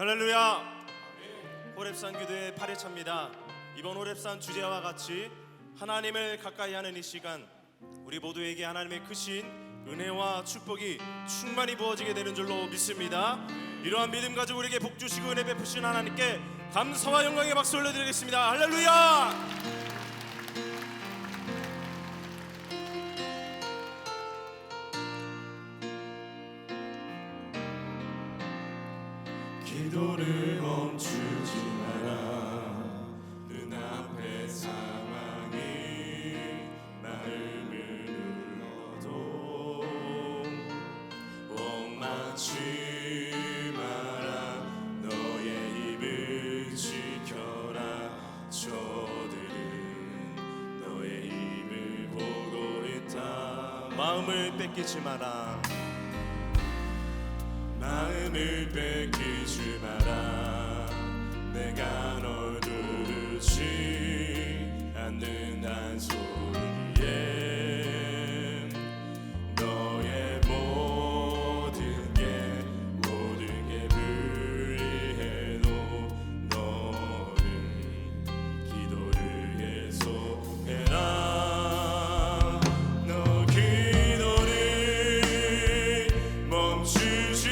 할렐루야. 호렙산 기도의 8회차입니다. 이번 호렙산 주제와 같이 하나님을 가까이 하는 이 시간, 우리 모두에게 하나님의 크신 은혜와 축복이 충만히 부어지게 되는 줄로 믿습니다. 이러한 믿음 가지고 우리에게 복 주시고 은혜 베푸신 하나님께 감사와 영광의 박수 올려드리겠습니다. 할렐루야. 기도를 멈추지 마라. 눈앞의 상황이 마음을 눌러도 원망치 마라. 너의 입을 지켜라. 저들은 너의 입을 보고 있다. 마음을 뺏기지 마라. 마음을 뺏기지 마라. 내가 널 부르지 않는단 소리에 너의 모든 게 불리해도 너는 기도를 계속해라. 너 기도를 멈추지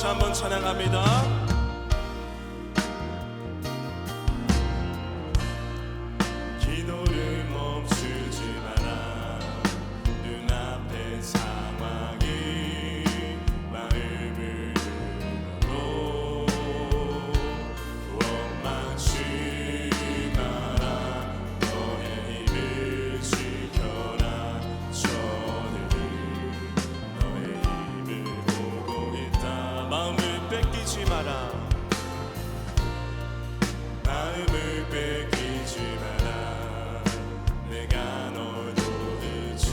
한번 찬양합니다. 기도를 멈추지 마라. 눈앞의 상황이 마음을 눌러도 원망치 마라. 너의 입을 지켜라. 저들은 너의 입을 보고 있다. 마음을 뺏기지 마라. 마음을 뺏기지 마라. 내가 널 도우지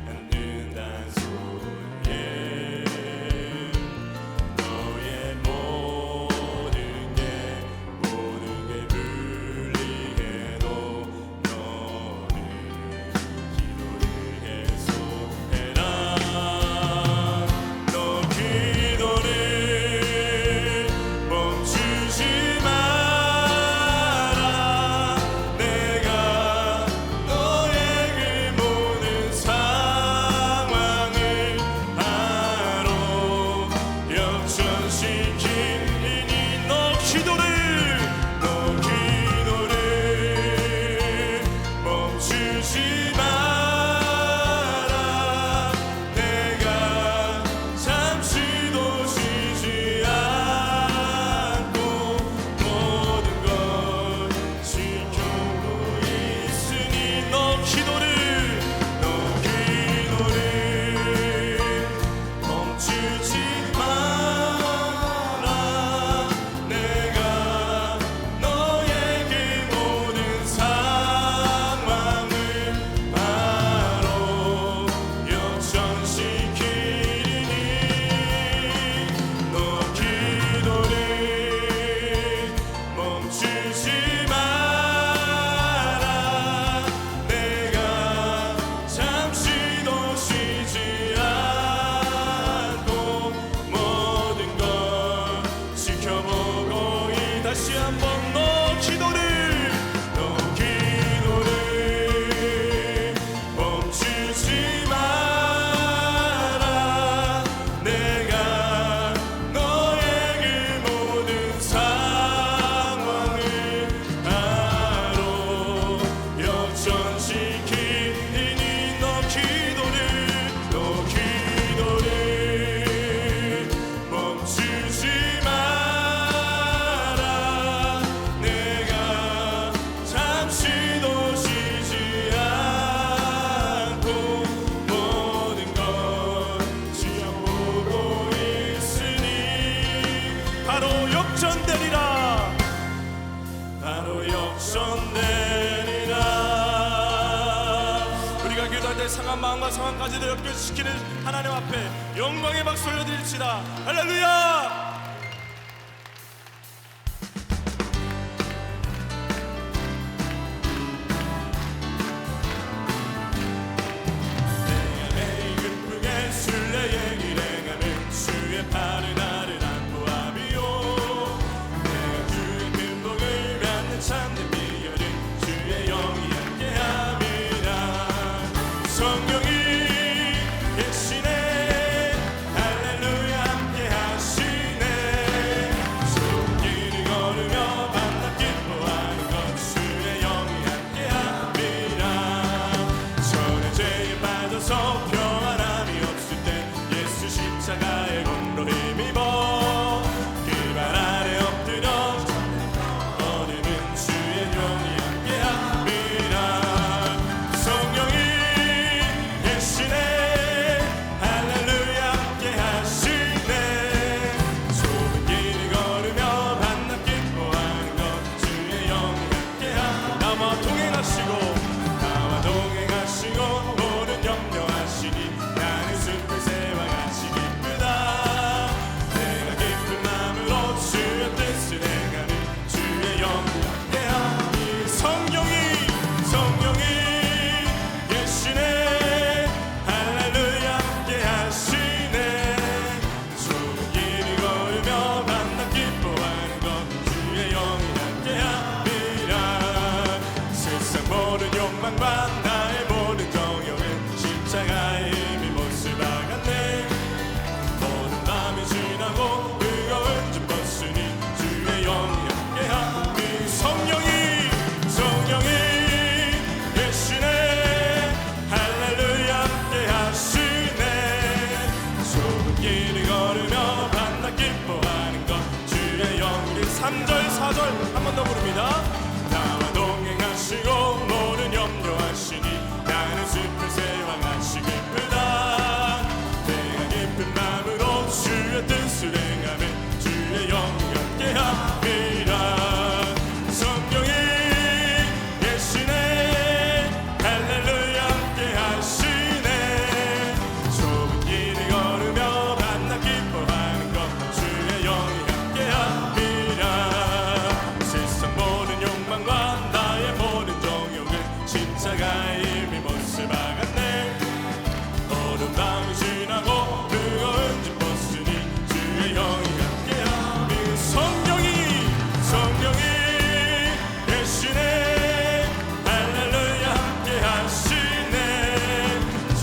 않는단 소리에 너의 모든 게 불리해도 너는 기도를 계속해라. 너 기도를 멈추지 마라. 내가 너의 그 모든 상황을 바로 역전시키니 너 기도를 멈추지 마라. 내가 잠시도 쉬지 않고 모든 걸 지켜보고 있으니 너 기도를 멈추지 마라. 바로 역전되리라. 바로 역전되리라. 우리가 기도할 때 상한 마음과 상한까지도 역전시키는 하나님 앞에 영광의 박수 올려드립시다. 할렐루야. 매일 기쁘게 순례의 일행하는 주의 팔을 나를 안고 하비요. 내가 주의 근복을 받는 참된 비결은 주의 영이 함께함이라. 성령이 계시네. 할렐루야 함께하시네. 손길을 걸으며 만나 기뻐하는 것 주의 영이 함께함이라. 전에 죄에 빠져서 평안함이 없을 때 예수 십자가의 공로 힘입어 그 발 아래 엎드려 얻음은 주의 영이 함께함이라. 성령이 계시네. 할렐루야 함께하시네. 좁은 길을 걸으며 만나 기뻐하는 것 주의 영이 함께함. 나와 동행하시고 나와 동행하시고 모든 염려하시니 나는 숲을 새와 같이 기쁘다. 내가 기쁜 마음으로 주의 뜻을 행하는 주의 영이 함께하니. 성령이 계시네. 할렐루야 함께하시네. 좁은 길을 걸으며 만나 기뻐하는 것 주의 영이 함께함이라. 세상 모든 욕망과 나의 모든 정욕은 십자가의 힘이 못을 박았네. 모든 밤이 지나고 뜨거운 좀 벗으니 주의 영이 함께함이. 성령이 계시네. 할렐루야 함께하시네. 좁은 길을 걸으며 만나 기뻐하는 것 주의 영이. 3절 4절 한 번 더 부릅니다. 나와 동행하시고 모든 염려하시니 나는 숲을 새와 같이 기쁘다. 내가 기쁜 마음으로 주의 뜻을 행하면 주의 영이 함께함이라. 성령이 계시네. 할렐루야 함께하시네. 좁은 길을 걸으며 만나 기뻐하는 것 주의 영이 함께함이라. 세상 모든 욕망과 나의 모든 정욕은 십자가의 힘이 못을 박았네. 어두운 밤이 지나고 뜨거운 집 벗으니 주의 영이 함께함이. 성령이 계시네. 할렐루야 함께하시네.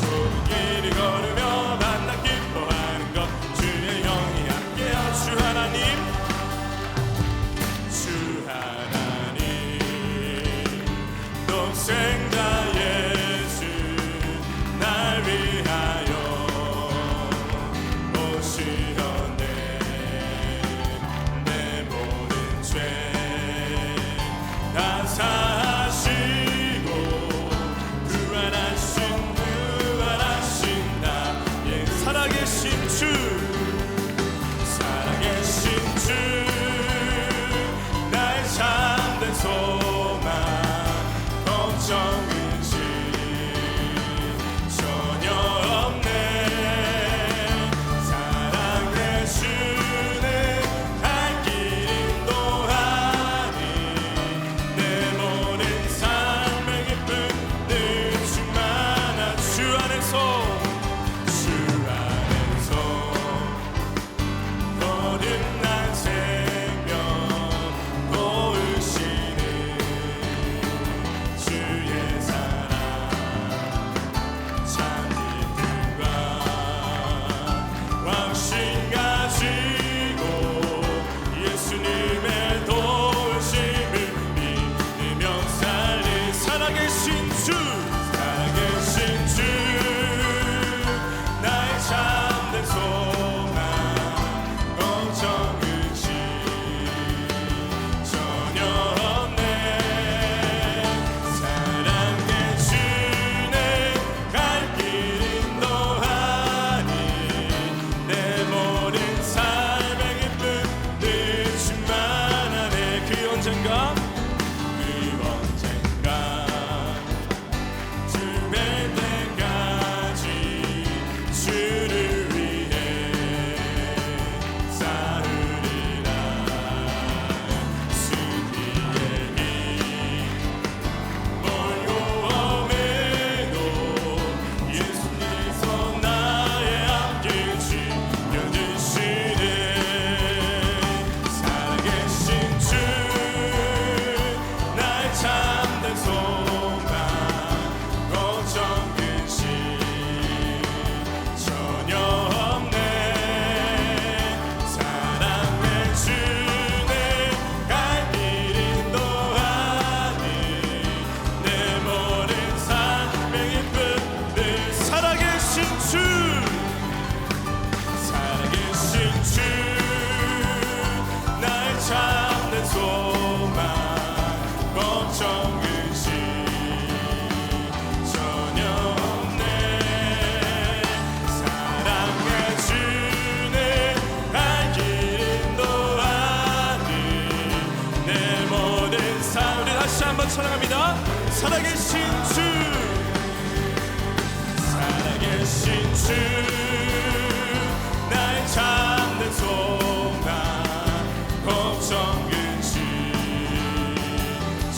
좁은 길을 걸으며 만나 기뻐하는 것 주의 영이 함께함. 주 하나님 독생자 예수 날 위하여 오시었네. 내 모든 죄 다 사시고 부활하신 나의 살아계신 주 살아계신 주 나의 참된 소망 걱정 의심 전혀 없네. 사랑해 주는 갈 길 인도하니 내 모든 삶의 기쁨 늘 충만한 주 안에서 거듭난 생명 도우시는 주의 사랑 참 기쁨과 확신 가지고 예수님의 도우심을 믿으며 살리. 살아계신 주 나의 참된 소망 걱정 찬양합니다. 살아계신 주, 살아계신 주, 나의 참된 소망, 걱정 근심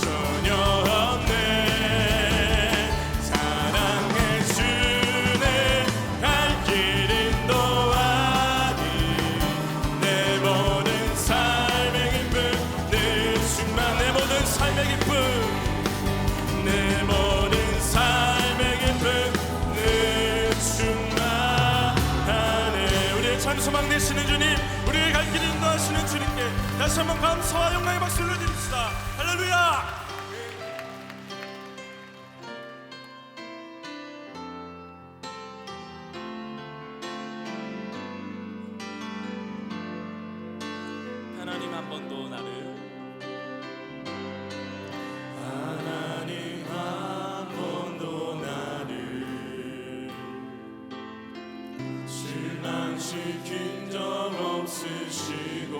전혀 없네. 사랑해 주네, 갈 길 인도하니 내 모든 삶의 기쁨 늘 충만. 내 모든 삶의 기쁨, 내 모든 삶의 기쁨 늘 충만하네. 우리의 참 소망 되시는 주님, 우리의 갈 길 인도하시는 주님께 다시 한번 감사와 영광의 박수를 드립시다. 할렐루야. 하나님 한 번도 나를 하나님 한 번도 나를 실망시킨 적 없으시고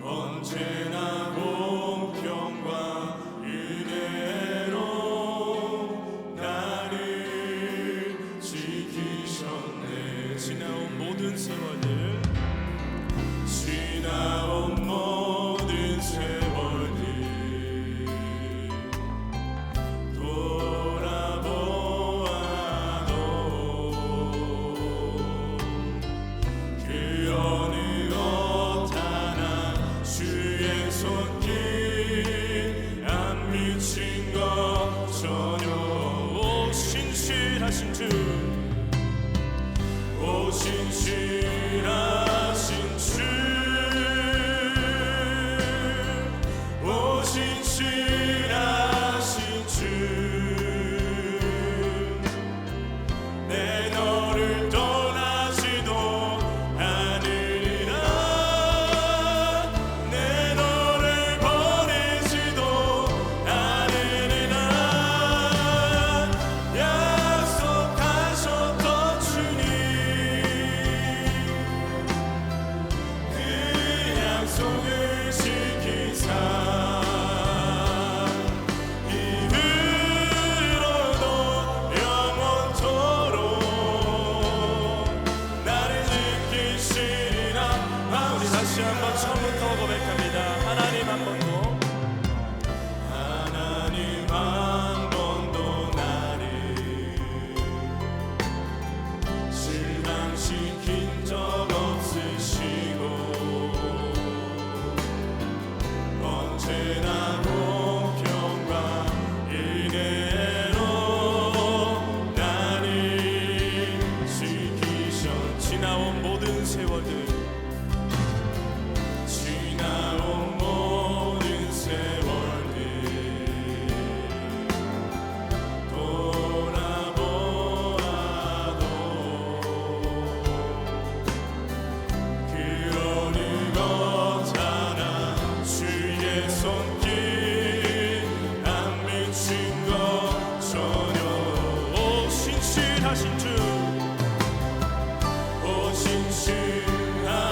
언제나 공평과 은혜로 나를 지키셨네. 지나온 모든 세월들, 지나온 모든 세월들 돌아보아도 그 어느 것 하나 주의 손길 안 미친 것 전혀. 오 신실하신 주, 오 신실하신 주, 오 신실하신 주, 내 너를 떠나지도 않으리라. 내 너를 버리지도 않으리라. 약속하셨던 주님, 그 약속을 지키사 이후로도 영원토록 나를 지키시리라. 우리 다시 한번 처음부터 고백합니다. 하나님 한 번도 하나님 한 번도 나를 실망시킨 적 없으시고 언제나 공평과 은혜로 나를 지키셨. 지나온 모든 세월들, 지나온 모든 세월들 돌아보아도 그 어느 것 하나 주의 손길 안 미친 것 전혀. 오 신실하신 주, 오 신실하신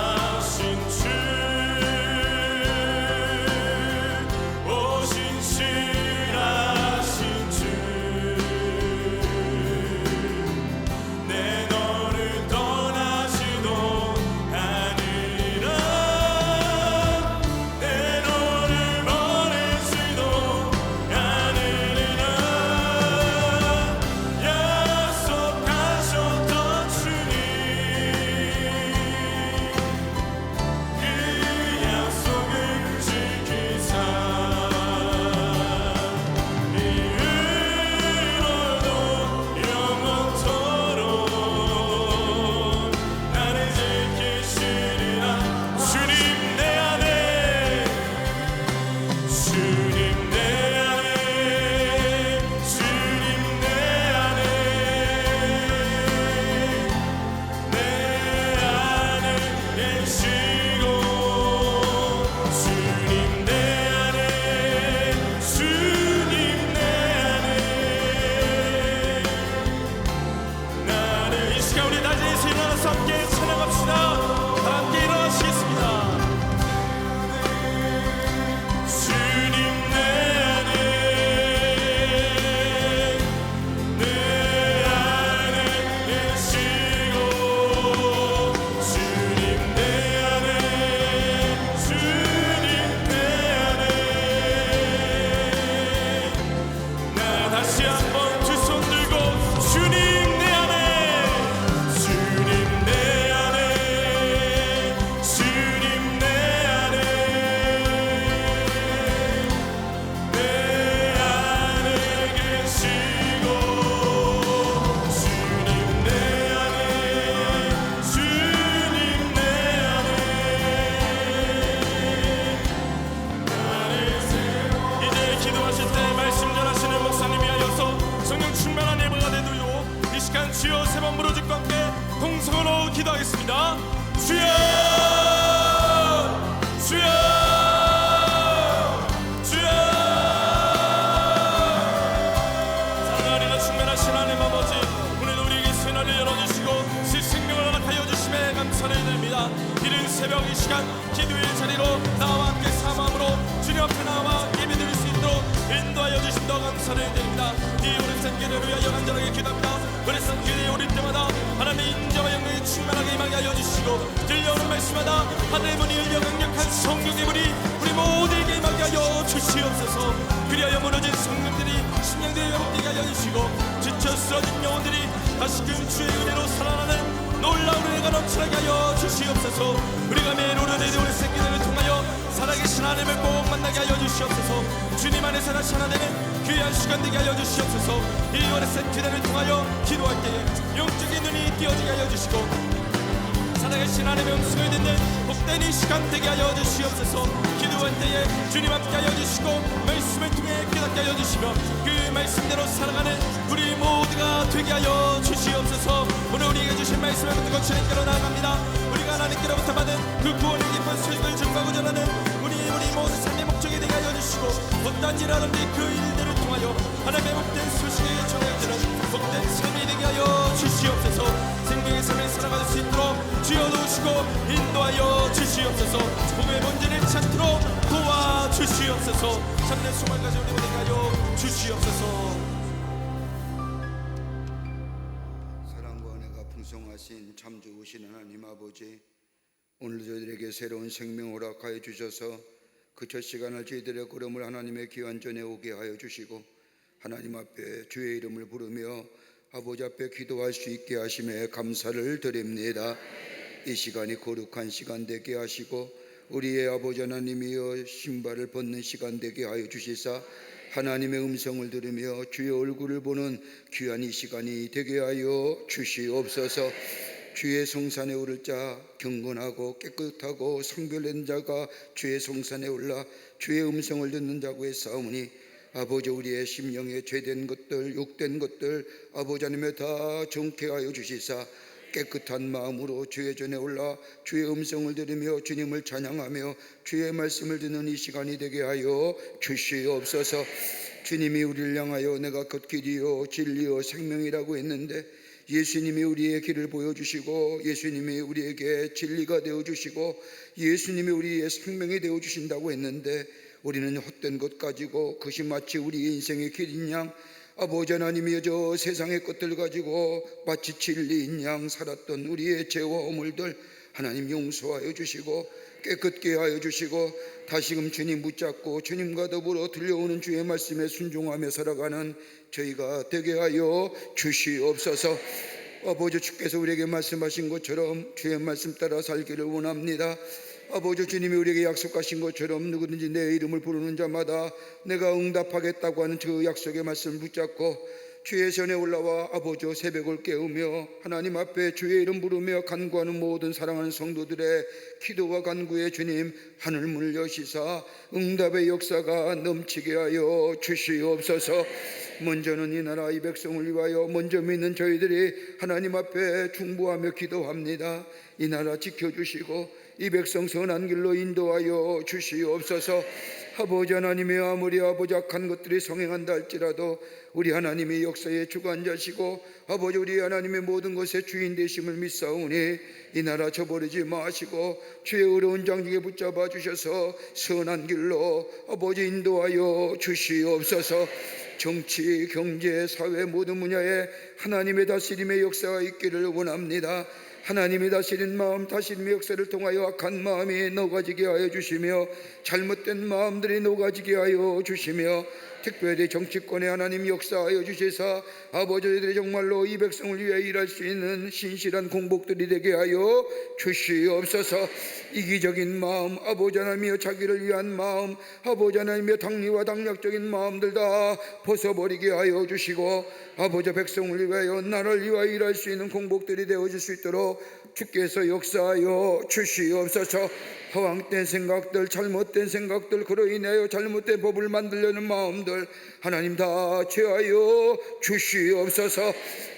원합니다. 이른 새벽 이 시간 기도의 자리로 나와 함께 사모함으로 주님 앞에 나와 예배드릴 수 있도록 인도하여 주신 더 감사를 드립니다. 이 오랜산 기도를 위하여 간절하게 기도합니다. 오랜산 기도에 오를 때마다 하나님의 인자와 영광이 충만하게 임하게 하여 주시고 들려오는 말씀마다 하늘의 문이 열려 강력한 성령의 문이 우리 모두에게 임하게 하여 주시옵소서. 그리하여 무너진 성령들이 심령들이 회복되게 하여 주시고 지쳐 쓰러진 영혼들이 다시금 주의 은혜로 살아나는 놀라운 은혜가 넘쳐나게 하여 주시옵소서. 우리가 매일 오르내리 오늘 생기를 통하여 살아계신 하나님을 꼭 만나게 하여 주시옵소서. 주님 안에서 다시 하나 되는 귀한 시간 되게 하여 주시옵소서. 이 오랜 기도를 통하여 기도할 때에 영적인 눈이 띄어지게 하여 주시고 살아계신 하나님의 음성을 듣는 복된 이 시간 되게 하여 주시옵소서. 기도할 때에 주님 함께 하여 주시고 말씀을 통해 깨닫게 하여 주시며 그 말씀대로 살아가는 우리 모두가 되게 하여 주시옵소서. 오늘 우리에게 주신 말씀을 붙들고 주님께로 나아갑니다. 우리가 하나님께로부터 받은 그 구원의 기쁜 소식을 전하고자 하는 우리 모든 삶의 목적이 되게 하여 주시고 어떤 일하든지 그 일들을 통하여 하나님의 복된 소식을 전해주는 복된 삶이 되게 하여 주시옵소서. 생명의 삶을 살아갈 수 있도록 주여 도우시고 인도하여 주시옵소서. 복의 본질을 찾도록 도와주시옵소서. 참된 소망 가진 우리 되게 하여 주시옵소서. 사랑과 은혜가 풍성하신 참 좋으신 하나님 아버지, 오늘 저희들에게 새로운 생명 허락하여 주셔서 그 첫 시간을 저희들의 걸음을 하나님의 귀한 전에 오게 하여 주시고 하나님 앞에 주의 이름을 부르며 아버지 앞에 기도할 수 있게 하심에 감사를 드립니다. 이 시간이 거룩한 시간 되게 하시고 우리의 아버지 하나님이여 신발을 벗는 시간 되게 하여 주시사 하나님의 음성을 들으며 주의 얼굴을 보는 귀한 이 시간이 되게 하여 주시옵소서. 주의 성산에 오를 자 경건하고 깨끗하고 성별된 자가 주의 성산에 올라 주의 음성을 듣는 자고 했사오니 아버지 우리의 심령에 죄된 것들 욕된 것들 아버지 하나님에 다 정케 하여 주시사 깨끗한 마음으로 주의 전에 올라 주의 음성을 들으며 주님을 찬양하며 주의 말씀을 듣는 이 시간이 되게 하여 주시옵소서. 주님이 우리를 향하여 내가 곧 길이요 진리요 생명이라고 했는데 예수님이 우리의 길을 보여주시고 예수님이 우리에게 진리가 되어주시고 예수님이 우리의 생명이 되어주신다고 했는데 우리는 헛된 것 가지고 그것이 마치 우리의 인생의 길인 양 아버지 하나님이 저 세상의 것들 가지고 마치 진리인 양 살았던 우리의 죄와 허물들 하나님 용서하여 주시고 깨끗게 하여 주시고 다시금 주님 붙잡고 주님과 더불어 들려오는 주의 말씀에 순종하며 살아가는 저희가 되게 하여 주시옵소서. 아버지 주께서 우리에게 말씀하신 것처럼 주의 말씀 따라 살기를 원합니다. 아버지 주님이 우리에게 약속하신 것처럼 누구든지 내 이름을 부르는 자마다 내가 응답하겠다고 하는 그 약속의 말씀을 붙잡고 주의 전에 올라와 아버지 새벽을 깨우며 하나님 앞에 주의 이름 부르며 간구하는 모든 사랑하는 성도들의 기도와 간구에 주님 하늘문을 여시사 응답의 역사가 넘치게 하여 주시옵소서. 먼저는 이 나라 이 백성을 위하여 먼저 믿는 저희들이 하나님 앞에 중보하며 기도합니다. 이 나라 지켜주시고 이 백성 선한 길로 인도하여 주시옵소서. 아버지 하나님의 아무리 아버지 악한 것들이 성행한다 할지라도 우리 하나님의 역사의 주관자시고 아버지 우리 하나님의 모든 것의 주인 되심을 믿사오니 이 나라 저버리지 마시고 주의 어려운 장중에 붙잡아 주셔서 선한 길로 아버지 인도하여 주시옵소서. 정치, 경제, 사회 모든 분야에 하나님의 다스림의 역사가 있기를 원합니다. 하나님이 다스린 마음 다스림의 역사를 통하여 악한 마음이 녹아지게 하여 주시며 잘못된 마음들이 녹아지게 하여 주시며 특별히 정치권에 하나님 역사하여 주시사 아버지들이 정말로 이 백성을 위해 일할 수 있는 신실한 공복들이 되게 하여 주시옵소서. 이기적인 마음 아버지 하나님이여 자기를 위한 마음 아버지 하나님이여 당리와 당략적인 마음들 다 벗어버리게 하여 주시고 아버지 백성을 위하여 나를 위하여 일할 수 있는 공복들이 되어질 수 있도록 주께서 역사하여 주시옵소서. 허황된 생각들 잘못된 생각들 그로 인하여 잘못된 법을 만들려는 마음들 하나님 다 제하여 주시옵소서.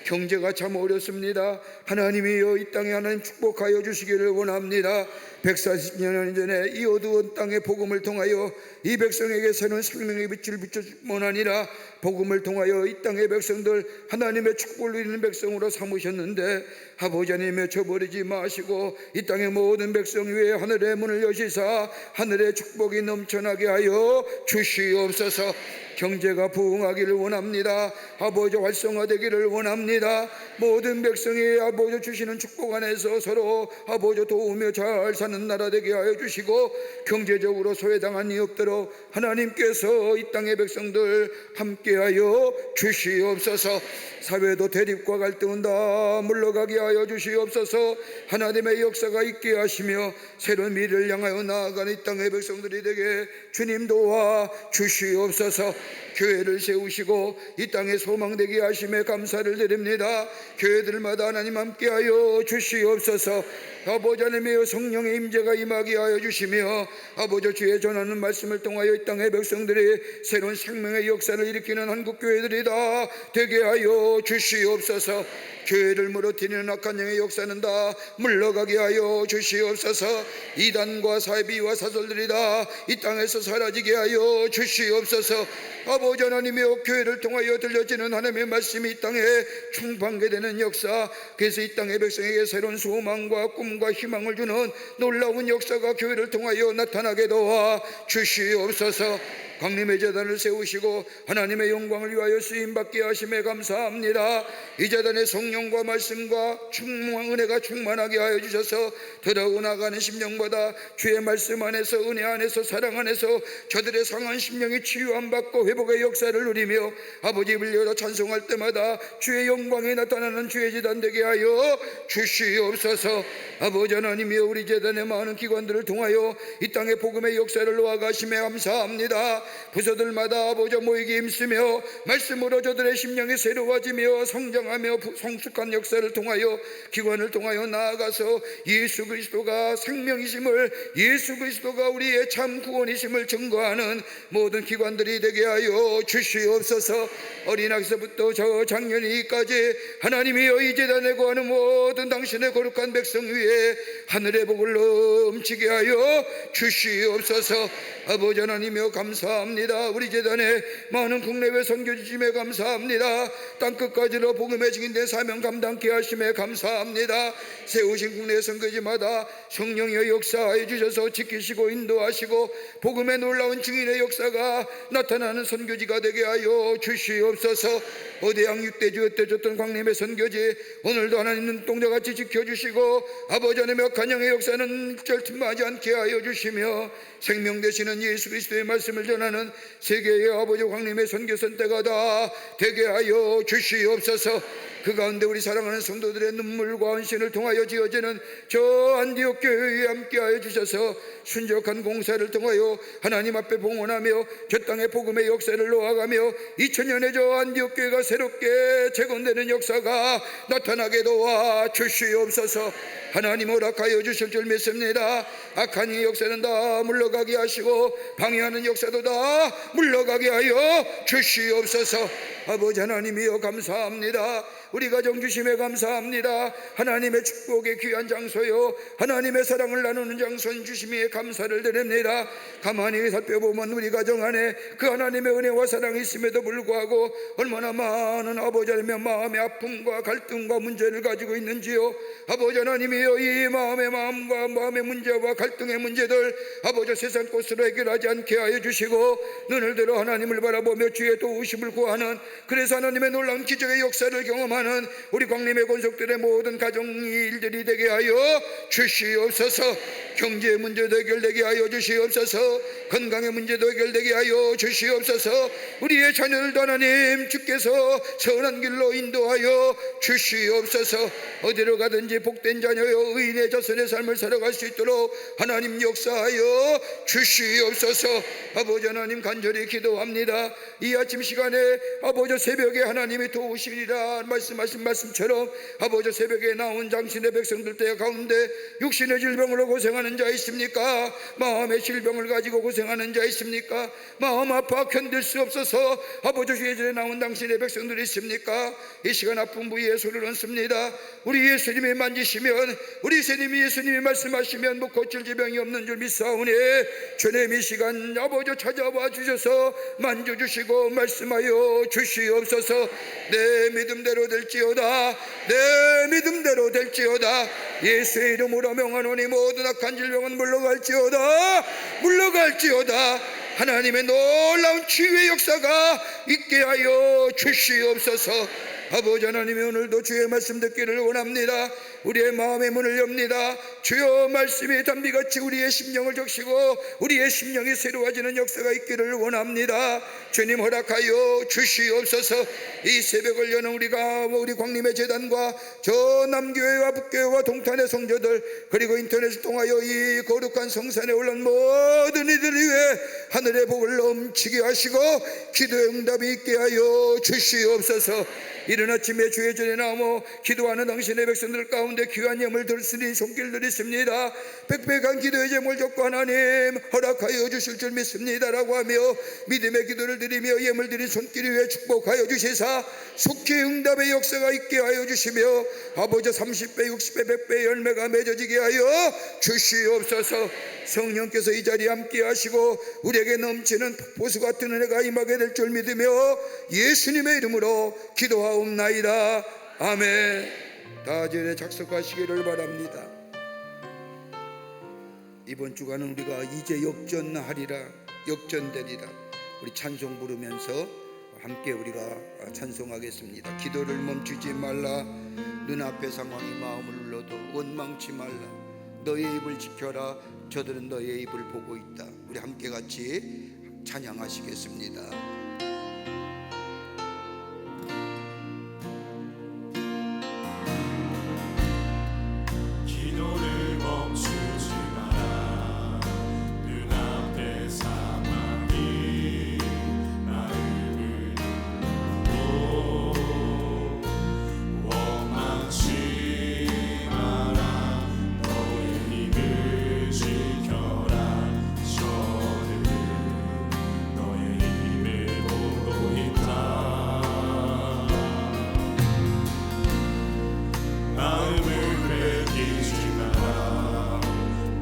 경제가 참 어렵습니다. 하나님이여 이 땅에 하나님 축복하여 주시기를 원합니다. 140년 전에 이 어두운 땅의 복음을 통하여 이 백성에게 새로운 생명의 빛을 비춰뿐 아니라 복음을 통하여 이 땅의 백성들 하나님의 축복을 누리는 백성으로 삼으셨는데 아버지 하나님 맺혀버리지 마시고 이 땅의 모든 백성 위에 하늘의 문을 여시사 하늘의 축복이 넘쳐나게 하여 주시옵소서. 경제가 부흥하기를 원합니다. 아버지 활성화되기를 원합니다. 모든 백성이 아버지 주시는 축복 안에서 서로 아버지 도우며 잘 사는 나라 되게 하여 주시고 경제적으로 소외당한 이 없도록 하나님께서 이 땅의 백성들 함께하여 주시옵소서. 사회도 대립과 갈등은 다 물러가게 하여 주시옵소서. 하나님의 역사가 있게 하시며 새로운 미래를 향하여 나아가는 이 땅의 백성들이 되게 주님 도와 주시옵소서. 교회를 세우시고 이 땅에 소망되게 하심에 감사를 드립니다. 교회들마다 하나님 함께하여 주시옵소서. 아버지 하나님의 성령의 임재가 임하게 하여 주시며 아버지 주의 전하는 말씀을 통하여 이 땅의 백성들이 새로운 생명의 역사를 일으키는 한국교회들이 다 되게 하여 주시옵소서. 교회를 무너뜨리는 악한 영의 역사는 다 물러가게 하여 주시옵소서. 이단과 사이비와 사설들이 다 이 땅에서 사라지게 하여 주시옵소서. 아버지 하나님이여 교회를 통하여 들려지는 하나님의 말씀이 이 땅에 충만하게 되는 역사, 그래서 이 땅의 백성에게 새로운 소망과 꿈과 희망을 주는 놀라운 역사가 교회를 통하여 나타나게 도와 주시옵소서. 강림의 제단을 세우시고 하나님의 영광을 위하여 쓰임받게 하심에 감사합니다. 이 제단에 성령과 말씀과 은혜가 충만하게 하여 주셔서 더더욱 나가는 심령보다 주의 말씀 안에서 은혜 안에서 사랑 안에서 저들의 상한 심령이 치유함 받고 회복의 역사를 누리며 아버지 불려다 찬송할 때마다 주의 영광이 나타나는 주의 제단 되게 하여 주시옵소서. 아버지 하나님이여 우리 제단의 많은 기관들을 통하여 이 땅의 복음의 역사를 놓아가심에 감사합니다. 부서들마다 아버지 모이게 힘쓰며 말씀으로 저들의 심령이 새로워지며 성장하며 성숙한 역사를 통하여 기관을 통하여 나아가서 예수 그리스도가 생명이심을 예수 그리스도가 우리의 참 구원이심을 증거하는 모든 기관들이 되게 하여 주시옵소서. 어린아기서부터 저 장년이까지 하나님이여 이 제단에 거하는 모든 당신의 거룩한 백성 위에 하늘의 복을 넘치게 하여 주시옵소서. 아버지 하나님이여 감사합니다. 우리 제단에 많은 국내외 선교지심에 감사합니다. 땅끝까지로 복음의 증인된 사명 감당케 하심에 감사합니다. 세우신 국내 선교지마다 성령의 역사해 주셔서 지키시고 인도하시고 복음의 놀라운 증인의 역사가 나타나는 선교지가 되게 하여 주시옵소서. 어대양 6대주 흩어졌던 광림의 선교지 오늘도 하나님 눈동자같이 지켜주시고 아버지 하나님의 간영의 역사는 절틈하지 않게 하여 주시며 생명 되시는 예수 그리스도의 말씀을 전하는 세계의 아버지 광림의 선교선 때가 다 되게 하여 주시옵소서. 그 가운데 우리 사랑하는 성도들의 눈물과 헌신을 통하여 지어지는 저 안디옥 교회에 함께하여 주셔서 순적한 공사를 통하여 하나님 앞에 봉헌하며 저 땅의 복음의 역사를 놓아가며 2000년의 저 안디옥 교회가 새롭게 재건되는 역사가 나타나게 도와 주시옵소서. 하나님 허락하여 주실 줄 믿습니다. 악한 이 역사는 다 물러가게 하시고 방해하는 역사도 다 물러가게 하여 주시옵소서. 아버지 하나님이여 감사합니다. 우리 가정 주심에 감사합니다. 하나님의 축복의 귀한 장소요 하나님의 사랑을 나누는 장소인 주심에 감사를 드립니다. 가만히 살펴보면 우리 가정 안에 그 하나님의 은혜와 사랑이 있음에도 불구하고 얼마나 많은 아버지 하나님의 마음의 아픔과 갈등과 문제를 가지고 있는지요. 아버지 하나님이여 이 마음의 마음과 마음의 문제와 갈등의 문제들 아버지 세상 것으로 해결하지 않게 하여 주시고 눈을 들어 하나님을 바라보며 주의 도우심을 구하는 그래서 하나님의 놀라운 기적의 역사를 경험하는 우리 광림의 권속들의 모든 가정 일들이 되게 하여 주시옵소서. 경제 문제도 해결되게 하여 주시옵소서. 건강의 문제도 해결되게 하여 주시옵소서. 우리의 자녀들도 하나님 주께서 선한 길로 인도하여 주시옵소서. 어디로 가든지 복된 자녀여 의인의 자손의 삶을 살아갈 수 있도록 하나님 역사하여 주시옵소서. 아버지 하나님 간절히 기도합니다. 이 아침 시간에 아버지 새벽에 하나님이 도우시리라 말씀하신 말씀처럼 아버지 새벽에 나온 당신의 백성들 때 가운데 육신의 질병으로 고생하는 고생하는 자 있습니까? 마음의 질병을 가지고 고생하는 자 있습니까? 마음 아파 견딜 수 없어서 아버지 주의 전에 나온 당신의 백성들이 있습니까? 이 시간 아픈 부위에 손을 얹습니다. 우리 예수님이 만지시면, 우리 예수님이 말씀하시면 뭐 고칠 지병이 없는 줄 믿사오니 주님 이 시간 아버지 찾아와 주셔서 만져주시고 말씀하여 주시옵소서. 내 믿음대로 될지어다, 내 믿음대로 될지어다. 예수의 이름으로 명하노니 모든 악한 질병은 물러갈지어다, 물러갈지어다. 하나님의 놀라운 치유의 역사가 있게 하여 주시옵소서. 아버지 하나님이 오늘도 주의 말씀 듣기를 원합니다. 우리의 마음의 문을 엽니다. 주여 말씀이 단비같이 우리의 심령을 적시고 우리의 심령이 새로워지는 역사가 있기를 원합니다. 주님 허락하여 주시옵소서. 이 새벽을 여는 우리 광림의 재단과 저 남교회와 북교회와 동탄의 성도들, 그리고 인터넷을 통하여 이 거룩한 성산에 올라온 모든 이들을 위해 하늘의 복을 넘치게 하시고 기도의 응답이 있게 하여 주시옵소서. 이른 아침에 주의 전에 나오며 기도하는 당신의 백성들 가운데 귀한 예물 들으시니 손길들이 있습니다. 빽빽한 기도의 제물 적고 하나님 허락하여 주실 줄 믿습니다라고 하며 믿음의 기도를 드리며 예물 드린 손길 위에 축복하여 주시사 속히 응답의 역사가 있게 하여 주시며 아버지 30배 60배 100배 열매가 맺어지게 하여 주시옵소서. 성령께서 이 자리에 함께 하시고 우리에게 넘치는 보수 같은 은혜가 임하게 될 줄 믿으며 예수님의 이름으로 기도하옵나이다. 아멘. 다절에 작석하시기를 바랍니다. 이번 주간은 우리가 이제 역전하리라, 역전되리라, 우리 찬송 부르면서 함께 우리가 찬송하겠습니다. 기도를 멈추지 말라. 눈앞의 상황이 마음을 눌러도 원망치 말라. 너의 입을 지켜라. 저들은 너의 입을 보고 있다. 우리 함께 같이 찬양하시겠습니다. 기도를 멈추지 마라. 눈앞의 상황이 나를 불러도 원망치 마라. 너의 입을 지켜라. 저들은 너의 입을 보고 있다. 마음을 회개지 마라.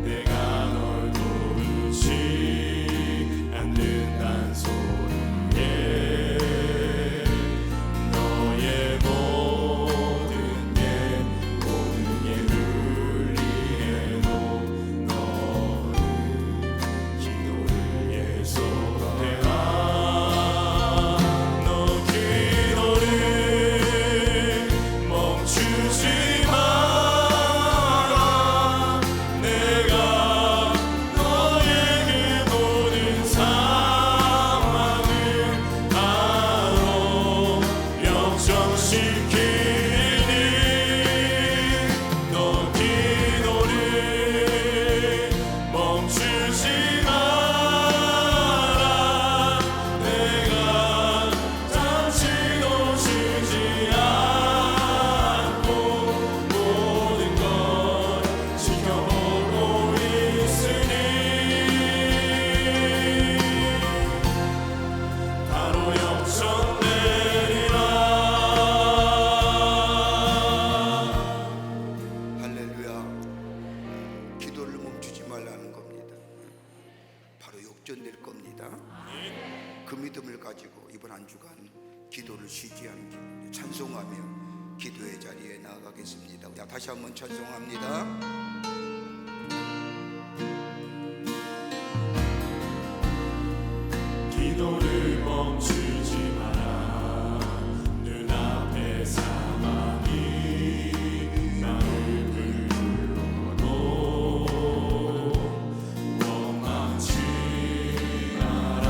내가 널 도우지 않는단 소리에 너의 모든 게 불리해도 너는 기도를 계속해라. 너 기도를 멈추지 마라. 내가 너의 그 모든 상황을 바로 역전시키니 너 기도를 멈추지 마라. 내가 잠시도 쉬지 않고 모든 걸 지켜보고 있으니 바로 역전되리라. 할렐루야. 기도를 멈추지 말라는 겁니다. 바로 역전될 겁니다. 그 믿음을 가지고 이번 한 주간 기도를 쉬지 않게 찬송하며 기도의 자리에 나아가겠습니다. 다시 한번 찬송합니다. 기도를 멈추지 마라. 눈앞의 상황이 나를 불러도 원망치 마라.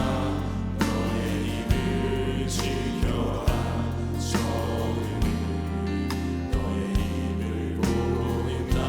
너의 입을 지켜라. 저들은 너의 입을 보고 있다.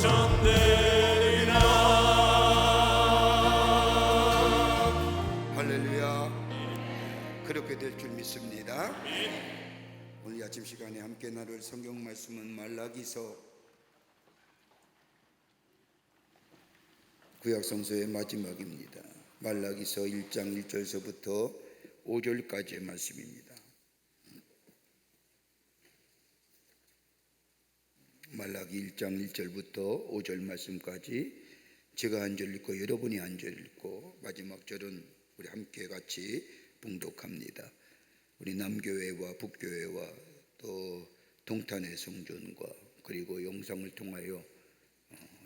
전되리라. 할렐루야. 그렇게 될 줄 믿습니다. 오늘 아침 시간에 함께 나눌 성경 말씀은 말라기서 구약 성서의 마지막입니다. 말라기서 1장 1절서부터 5절까지의 말씀입니다. 말라기 1장 1절부터 5절 말씀까지 제가 한 절 읽고 여러분이 한 절 읽고 마지막 절은 우리 함께 같이 봉독합니다. 우리 남교회와 북교회와 또 동탄의 성전과 그리고 영상을 통하여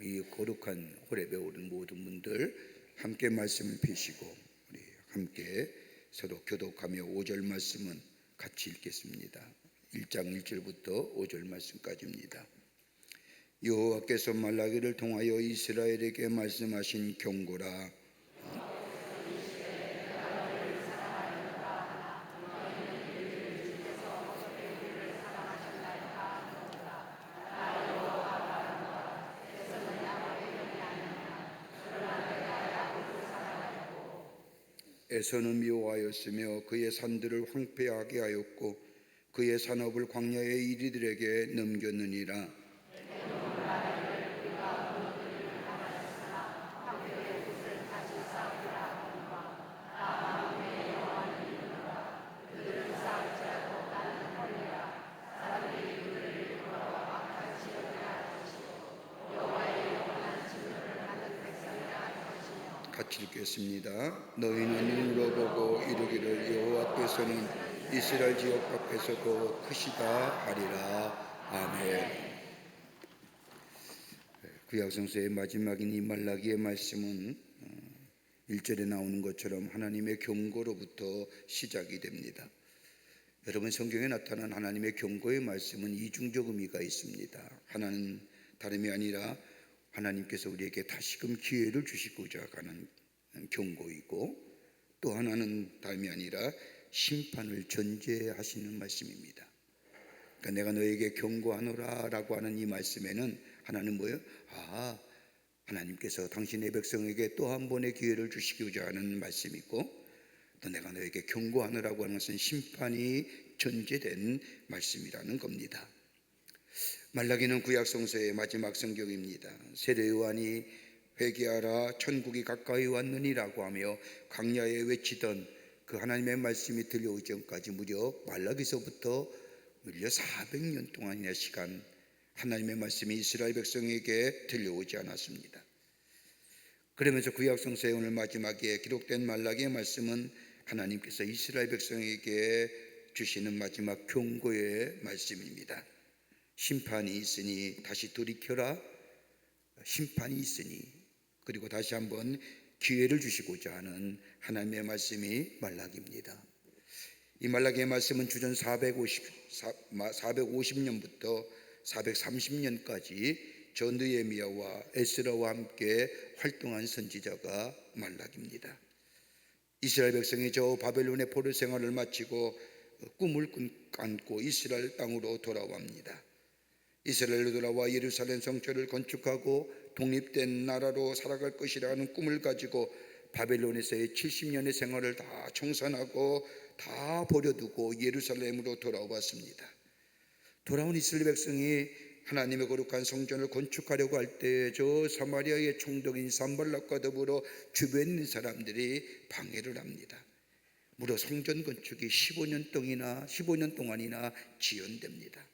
이 거룩한 호렙에 오른 모든 분들 함께 말씀을 펴시고 우리 함께 서로 교독하며 5절 말씀은 같이 읽겠습니다. 1장 1절부터 5절 말씀까지입니다. 여호와께서 말라기를 통하여 이스라엘에게 말씀하신 경고라. 에서는 미워하였으며 그의 산들을 황폐하게 하였고 그의 산업을 광야의 이리들에게 넘겼느니라. 같이 읽겠습니다. 너희는 눈으로 보고 이르기를 여호와께서는 이스라엘 지역 밖에서도 크시다 하리라. 아멘. 구약성서의 마지막인 이 말라기의 말씀은 1절에 나오는 것처럼 하나님의 경고로부터 시작이 됩니다. 여러분, 성경에 나타난 하나님의 경고의 말씀은 이중적 의미가 있습니다. 하나는 다름이 아니라 하나님께서 우리에게 다시금 기회를 주시고자 하는 경고이고, 또 하나는 다름이 아니라 심판을 전제하시는 말씀입니다. 그러니까 내가 너에게 경고하노라 라고 하는 이 말씀에는 하나는 뭐예요? 하나님께서 당신의 백성에게 또 한 번의 기회를 주시고자 하는 말씀이고, 또 내가 너에게 경고하노라고 하는 것은 심판이 전제된 말씀이라는 겁니다. 말라기는 구약성서의 마지막 성경입니다. 세례 요한이 회개하라 천국이 가까이 왔느니라고 하며 광야에 외치던 그 하나님의 말씀이 들려오기 전까지 무려 말라기서부터 무려 400년 동안의 시간 하나님의 말씀이 이스라엘 백성에게 들려오지 않았습니다. 그러면서 구약성서의 오늘 마지막에 기록된 말라기의 말씀은 하나님께서 이스라엘 백성에게 주시는 마지막 경고의 말씀입니다. 심판이 있으니 다시 돌이켜라. 심판이 있으니, 그리고 다시 한번 기회를 주시고자 하는 하나님의 말씀이 말라기입니다. 이 말라기의 말씀은 주전 450년부터 430년까지 저 느헤미야와 에스라와 함께 활동한 선지자가 말라기입니다. 이스라엘 백성이 저 바벨론의 포로 생활을 마치고 꿈을 안고 이스라엘 땅으로 돌아옵니다. 이스라엘로 돌아와 예루살렘 성전을 건축하고 독립된 나라로 살아갈 것이라는 꿈을 가지고 바벨론에서의 70년의 생활을 다 청산하고 다 버려두고 예루살렘으로 돌아왔습니다. 돌아온 이스라엘 백성이 하나님의 거룩한 성전을 건축하려고 할 때 저 사마리아의 총독인 산발락과 더불어 주변에 있는 사람들이 방해를 합니다. 무려 성전 건축이 15년 동안이나 지연됩니다.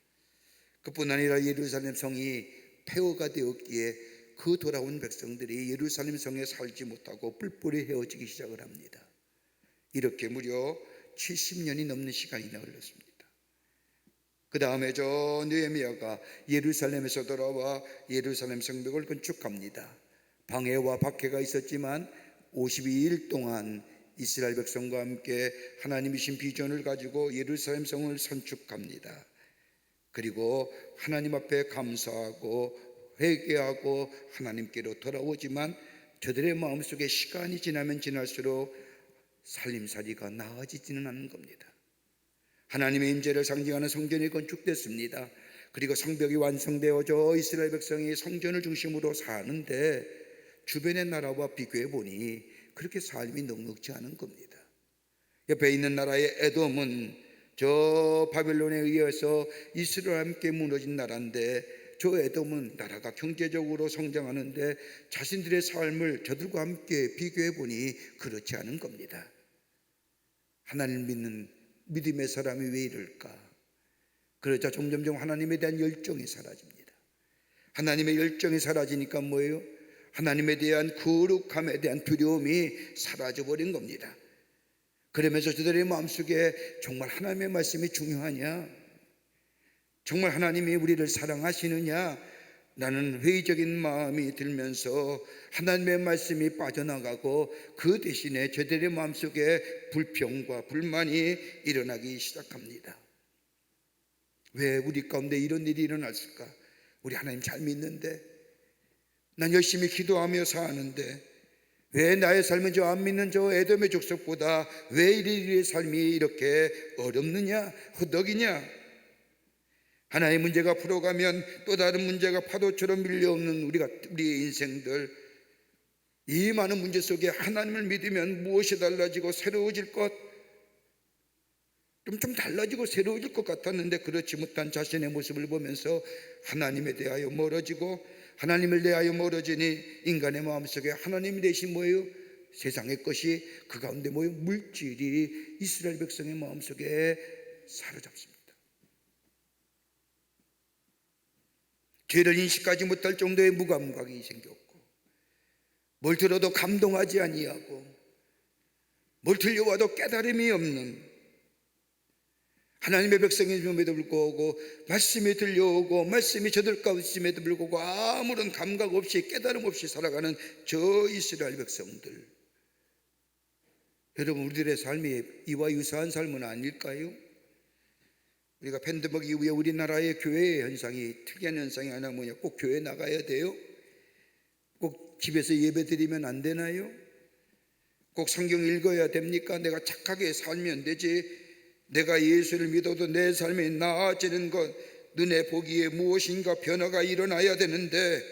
그뿐 아니라 예루살렘 성이 폐허가 되었기에 그 돌아온 백성들이 예루살렘 성에 살지 못하고 뿔뿔이 헤어지기 시작을 합니다. 이렇게 무려 70년이 넘는 시간이나 흘렀습니다. 그 다음에 저 느헤미야가 예루살렘에서 돌아와 예루살렘 성벽을 건축합니다. 방해와 박해가 있었지만 52일 동안 이스라엘 백성과 함께 하나님이신 비전을 가지고 예루살렘 성을 건축합니다. 그리고 하나님 앞에 감사하고 회개하고 하나님께로 돌아오지만 저들의 마음속에 시간이 지나면 지날수록 살림살이가 나아지지는 않는 겁니다. 하나님의 임재를 상징하는 성전이 건축됐습니다. 그리고 성벽이 완성되어져 이스라엘 백성이 성전을 중심으로 사는데 주변의 나라와 비교해 보니 그렇게 삶이 넉넉지 않은 겁니다. 옆에 있는 나라의 에돔은 저 바벨론에 의해서 이스라엘과 함께 무너진 나라인데 저 에돔은 나라가 경제적으로 성장하는데 자신들의 삶을 저들과 함께 비교해 보니 그렇지 않은 겁니다. 하나님 믿는 믿음의 사람이 왜 이럴까? 그러자 점점점 하나님에 대한 열정이 사라집니다. 하나님의 열정이 사라지니까 뭐예요? 하나님에 대한 거룩함에 대한 두려움이 사라져버린 겁니다. 그러면서 저들의 마음속에 정말 하나님의 말씀이 중요하냐? 정말 하나님이 우리를 사랑하시느냐? 라는 회의적인 마음이 들면서 하나님의 말씀이 빠져나가고 그 대신에 저들의 마음속에 불평과 불만이 일어나기 시작합니다. 왜 우리 가운데 이런 일이 일어났을까? 우리 하나님 잘 믿는데, 난 열심히 기도하며 사는데 왜 나의 삶은 저 안 믿는 저 에돔의 족속보다 왜 이리의 삶이 이렇게 어렵느냐, 허덕이냐? 하나의 문제가 풀어가면 또 다른 문제가 파도처럼 밀려오는 우리의 인생들, 이 많은 문제 속에 하나님을 믿으면 무엇이 달라지고 새로워질 것? 좀 달라지고 새로워질 것 같았는데 그렇지 못한 자신의 모습을 보면서 하나님에 대하여 멀어지고, 하나님을 대하여 멀어지니 인간의 마음속에 하나님이 대신 뭐예요? 세상의 것이, 그 가운데 뭐예요? 물질이 이스라엘 백성의 마음속에 사로잡습니다. 죄를 인식하지 못할 정도의 무감각이 생겼고, 뭘 들어도 감동하지 아니하고, 뭘 들려와도 깨달음이 없는 하나님의 백성임에도 불구하고, 말씀이 들려오고 말씀이 저들 가운데임에도 불구하고 아무런 감각 없이 깨달음 없이 살아가는 저 이스라엘 백성들, 여러분, 우리들의 삶이 이와 유사한 삶은 아닐까요? 우리가 팬데믹 이후에 우리나라의 교회의 현상이, 특이한 현상이 하나 뭐냐, 꼭 교회 나가야 돼요? 꼭 집에서 예배 드리면 안 되나요? 꼭 성경 읽어야 됩니까? 내가 착하게 살면 되지, 내가 예수를 믿어도 내 삶이 나아지는 것, 눈에 보기에 무엇인가 변화가 일어나야 되는데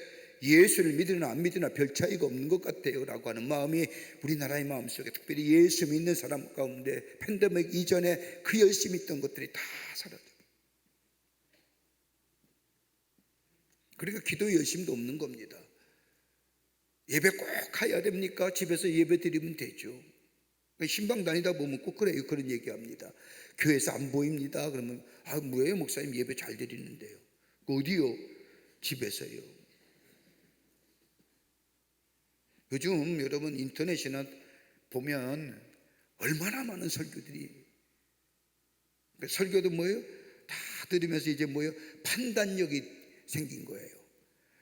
예수를 믿으나 안 믿으나 별 차이가 없는 것 같아요 라고 하는 마음이 우리나라의 마음속에, 특별히 예수 믿는 사람 가운데 팬데믹 이전에 그 열심히 있던 것들이 다 사라져요. 그러니까 기도 열심도 없는 겁니다. 예배 꼭 가야 됩니까? 집에서 예배 드리면 되죠. 신방 다니다 보면 꼭 그래요. 그런 얘기합니다. 교회에서 안 보입니다. 그러면 뭐예요 목사님, 예배 잘 드리는데요. 어디요? 집에서요. 요즘 여러분 인터넷이나 보면 얼마나 많은 설교들이, 설교도 뭐예요? 다 들으면서 이제 뭐예요? 판단력이 생긴 거예요.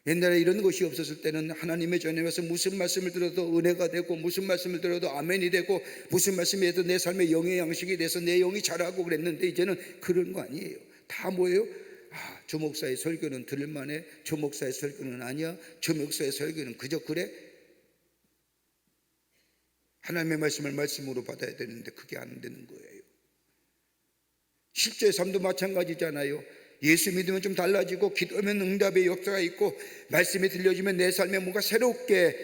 옛날에 이런 것이 없었을 때는 하나님의 전에 와서 무슨 말씀을 들어도 은혜가 되고, 무슨 말씀을 들어도 아멘이 되고, 무슨 말씀이 해도 내 삶의 영의 양식이 돼서 내 영이 자라고 그랬는데 이제는 그런 거 아니에요. 다 뭐예요? 저 목사의 설교는 들을만해, 저 목사의 설교는 아니야, 저 목사의 설교는 그저 그래. 하나님의 말씀을 말씀으로 받아야 되는데 그게 안 되는 거예요. 실제 삶도 마찬가지잖아요. 예수 믿으면 좀 달라지고, 기도하면 응답의 역사가 있고, 말씀이 들려주면 내 삶에 뭔가 새롭게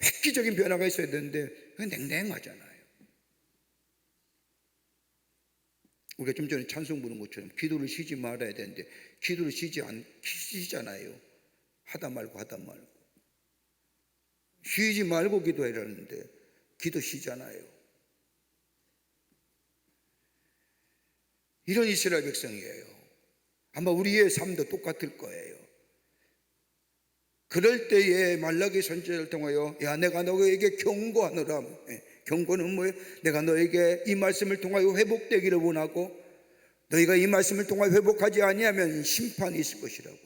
획기적인 변화가 있어야 되는데 그건 냉랭하잖아요. 우리가 좀 전에 찬송 부른 것처럼 기도를 쉬지 말아야 되는데 기도를 쉬잖아요. 하다 말고 쉬지 말고 기도해라는데 기도 쉬잖아요. 이런 이스라엘 백성이에요. 아마 우리의 삶도 똑같을 거예요. 그럴 때에 말라기 선지자를 통하여, 야, 내가 너에게 경고하노라. 경고는 뭐예요? 내가 너에게 이 말씀을 통하여 회복되기를 원하고, 너희가 이 말씀을 통하여 회복하지 아니하면 심판이 있을 것이라고.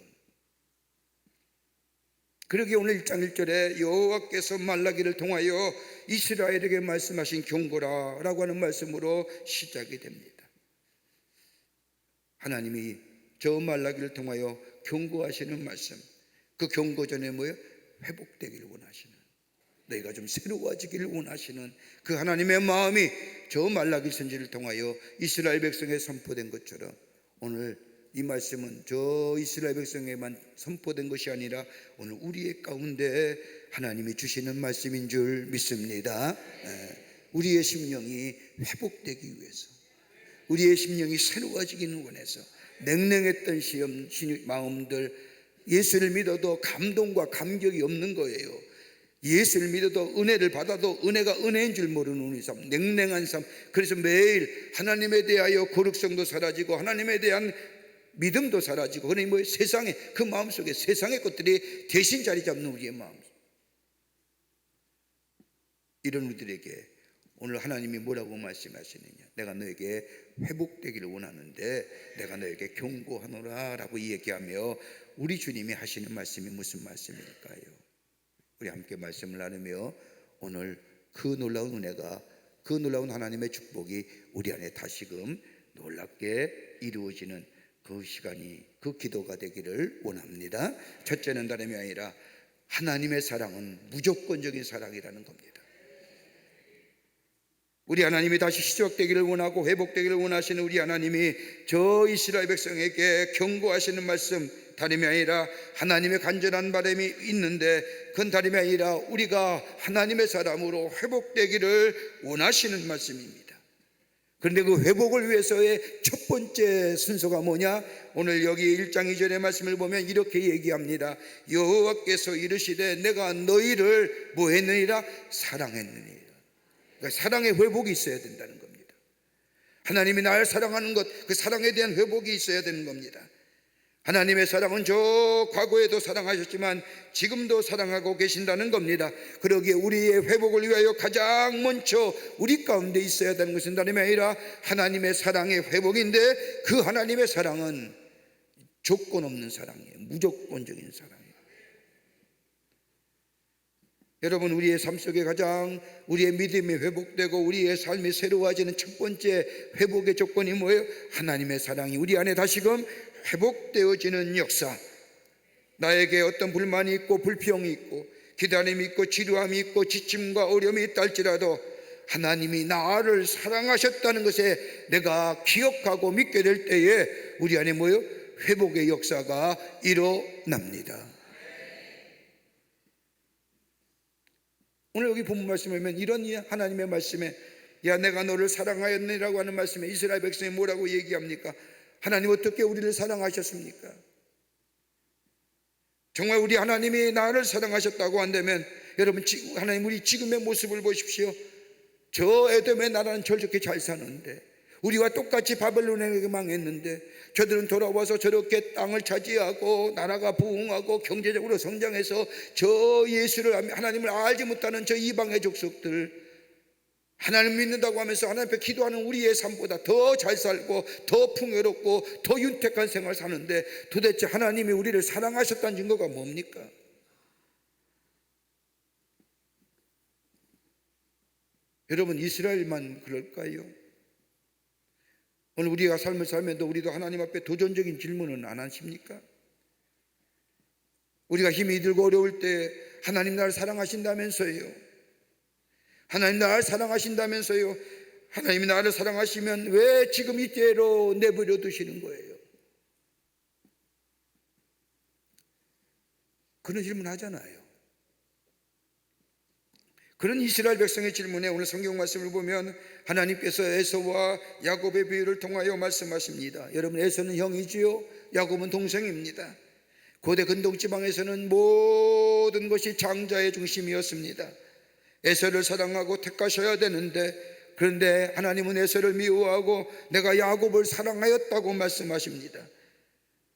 그러기에 오늘 1장 1절에 여호와께서 말라기를 통하여 이스라엘에게 말씀하신 경고라 라고 하는 말씀으로 시작이 됩니다. 하나님이 저 말라기를 통하여 경고하시는 말씀, 그 경고 전에 뭐예요? 회복되기를 원하시는, 너희가 좀 새로워지기를 원하시는 그 하나님의 마음이 저 말라기 선지를 통하여 이스라엘 백성에 선포된 것처럼 오늘 이 말씀은 저 이스라엘 백성에만 선포된 것이 아니라 오늘 우리의 가운데 하나님이 주시는 말씀인 줄 믿습니다. 우리의 심령이 회복되기 위해서, 우리의 심령이 새로워지기는 원해서 냉랭했던 마음들, 예수를 믿어도 감동과 감격이 없는 거예요. 예수를 믿어도 은혜를 받아도 은혜가 은혜인 줄 모르는 우리 삶, 냉랭한 삶. 그래서 매일 하나님에 대하여 거룩성도 사라지고 하나님에 대한 믿음도 사라지고, 그러니 뭐 세상에, 그 마음속에 세상의 것들이 대신 자리 잡는 우리의 마음, 이런 우리들에게 오늘 하나님이 뭐라고 말씀하시느냐, 내가 너에게 회복되기를 원하는데 내가 너에게 경고하노라 라고 얘기하며, 우리 주님이 하시는 말씀이 무슨 말씀일까요? 우리 함께 말씀을 나누며 오늘 그 놀라운 은혜가, 그 놀라운 하나님의 축복이 우리 안에 다시금 놀랍게 이루어지는 그 시간이, 그 기도가 되기를 원합니다. 첫째는 다름이 아니라 하나님의 사랑은 무조건적인 사랑이라는 겁니다. 우리 하나님이 다시 시작되기를 원하고 회복되기를 원하시는 우리 하나님이 저 이스라엘 백성에게 경고하시는 말씀, 다름이 아니라 하나님의 간절한 바람이 있는데, 그건 다름이 아니라 우리가 하나님의 사람으로 회복되기를 원하시는 말씀입니다. 그런데 그 회복을 위해서의 첫 번째 순서가 뭐냐? 오늘 여기 1장 2절의 말씀을 보면 이렇게 얘기합니다. 여호와께서 이르시되 내가 너희를 뭐 했느니라? 사랑했느니라. 그러니까 사랑의 회복이 있어야 된다는 겁니다. 하나님이 나를 사랑하는 것, 그 사랑에 대한 회복이 있어야 되는 겁니다. 하나님의 사랑은 저 과거에도 사랑하셨지만 지금도 사랑하고 계신다는 겁니다. 그러기에 우리의 회복을 위하여 가장 먼저 우리 가운데 있어야 되는 것은 다름이 아니라 하나님의 사랑의 회복인데, 그 하나님의 사랑은 조건 없는 사랑이에요. 무조건적인 사랑이에요. 여러분, 우리의 삶 속에 가장 우리의 믿음이 회복되고 우리의 삶이 새로워지는 첫 번째 회복의 조건이 뭐예요? 하나님의 사랑이 우리 안에 다시금 회복되어지는 역사. 나에게 어떤 불만이 있고 불평이 있고 기다림이 있고 지루함이 있고 지침과 어려움이 있다 할지라도 하나님이 나를 사랑하셨다는 것에 내가 기억하고 믿게 될 때에 우리 안에 뭐예요? 회복의 역사가 일어납니다. 오늘 여기 본문 말씀에 보면 이런 하나님의 말씀에, 야 내가 너를 사랑하였느라고 하는 말씀에 이스라엘 백성이 뭐라고 얘기합니까? 하나님 어떻게 우리를 사랑하셨습니까? 정말 우리 하나님이 나를 사랑하셨다고 한다면, 여러분 하나님 우리 지금의 모습을 보십시오. 저 에돔의 나라는 저렇게 잘 사는데, 우리와 똑같이 바벨론에게 망했는데 저들은 돌아와서 저렇게 땅을 차지하고 나라가 부흥하고 경제적으로 성장해서 저 예수를, 하나님을 알지 못하는 저 이방의 족속들, 하나님 믿는다고 하면서 하나님 앞에 기도하는 우리의 삶보다 더 잘 살고 더 풍요롭고 더 윤택한 생활을 사는데, 도대체 하나님이 우리를 사랑하셨다는 증거가 뭡니까? 여러분, 이스라엘만 그럴까요? 오늘 우리가 삶을 살면서 우리도 하나님 앞에 도전적인 질문은 안 하십니까? 우리가 힘이 들고 어려울 때 하나님 나를 사랑하신다면서요. 하나님 나를 사랑하신다면서요. 하나님이 나를 사랑하시면 왜 지금 이때로 내버려 두시는 거예요? 그런 질문 하잖아요. 그런 이스라엘 백성의 질문에 오늘 성경 말씀을 보면 하나님께서 에서와 야곱의 비유를 통하여 말씀하십니다. 여러분, 에서는 형이지요, 야곱은 동생입니다. 고대 근동지방에서는 모든 것이 장자의 중심이었습니다. 에서를 사랑하고 택하셔야 되는데, 그런데 하나님은 에서를 미워하고 내가 야곱을 사랑하였다고 말씀하십니다.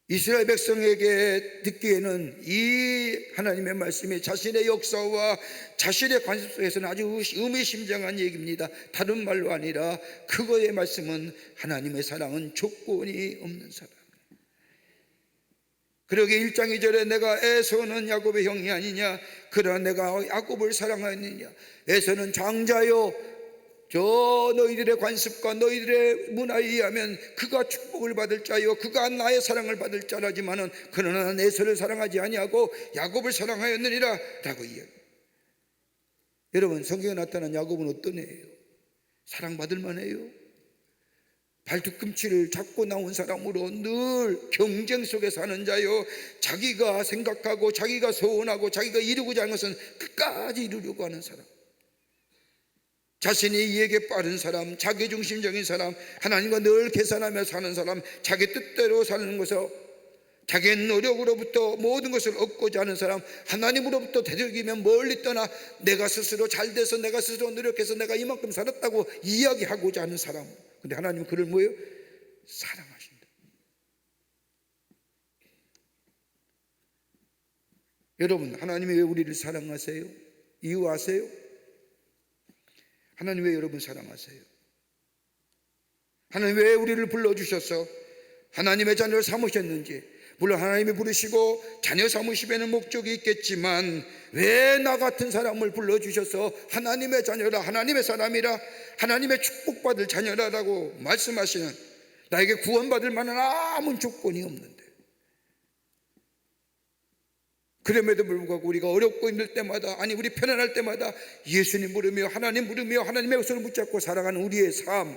이스라엘 백성에게 듣기에는 이 하나님의 말씀이 자신의 역사와 자신의 관습 속에서는 아주 의미심장한 얘기입니다. 다른 말로 아니라 그거의 말씀은 하나님의 사랑은 조건이 없는 사랑. 그러게 1장 2절에 내가 에서는 야곱의 형이 아니냐, 그러나 내가 야곱을 사랑하느냐. 에서는 장자요, 저 너희들의 관습과 너희들의 문화에 의하면 그가 축복을 받을 자요, 그가 나의 사랑을 받을 자라지만은 그러나 난 에서를 사랑하지 아니하고 야곱을 사랑하였느니라 라고 이야기. 여러분, 성경에 나타난 야곱은 어떤 애예요? 사랑받을 만해요? 발뒤꿈치를 잡고 나온 사람으로 늘 경쟁 속에 사는 자요, 자기가 생각하고 자기가 소원하고 자기가 이루고자 하는 것은 끝까지 이루려고 하는 사람, 자신의 이익에 빠른 사람, 자기중심적인 사람, 하나님과 늘 계산하며 사는 사람, 자기 뜻대로 사는 것을, 자기의 노력으로부터 모든 것을 얻고자 하는 사람, 하나님으로부터 되돌리면 멀리 떠나 내가 스스로 잘 돼서 내가 스스로 노력해서 내가 이만큼 살았다고 이야기하고자 하는 사람. 근데 하나님은 그를 뭐예요? 사랑하신다. 여러분, 하나님이 왜 우리를 사랑하세요? 이유 아세요? 하나님 왜 여러분 사랑하세요? 하나님 왜 우리를 불러주셔서 하나님의 자녀를 삼으셨는지, 물론 하나님이 부르시고 자녀 삼으심에는 목적이 있겠지만 왜 나 같은 사람을 불러주셔서 하나님의 자녀라, 하나님의 사람이라, 하나님의 축복받을 자녀라라고 말씀하시는, 나에게 구원받을 만한 아무 조건이 없는데, 그럼에도 불구하고 우리가 어렵고 힘들 때마다, 아니 우리 편안할 때마다 예수님 부르며 하나님 부르며 하나님의 손을 붙잡고 살아가는 우리의 삶,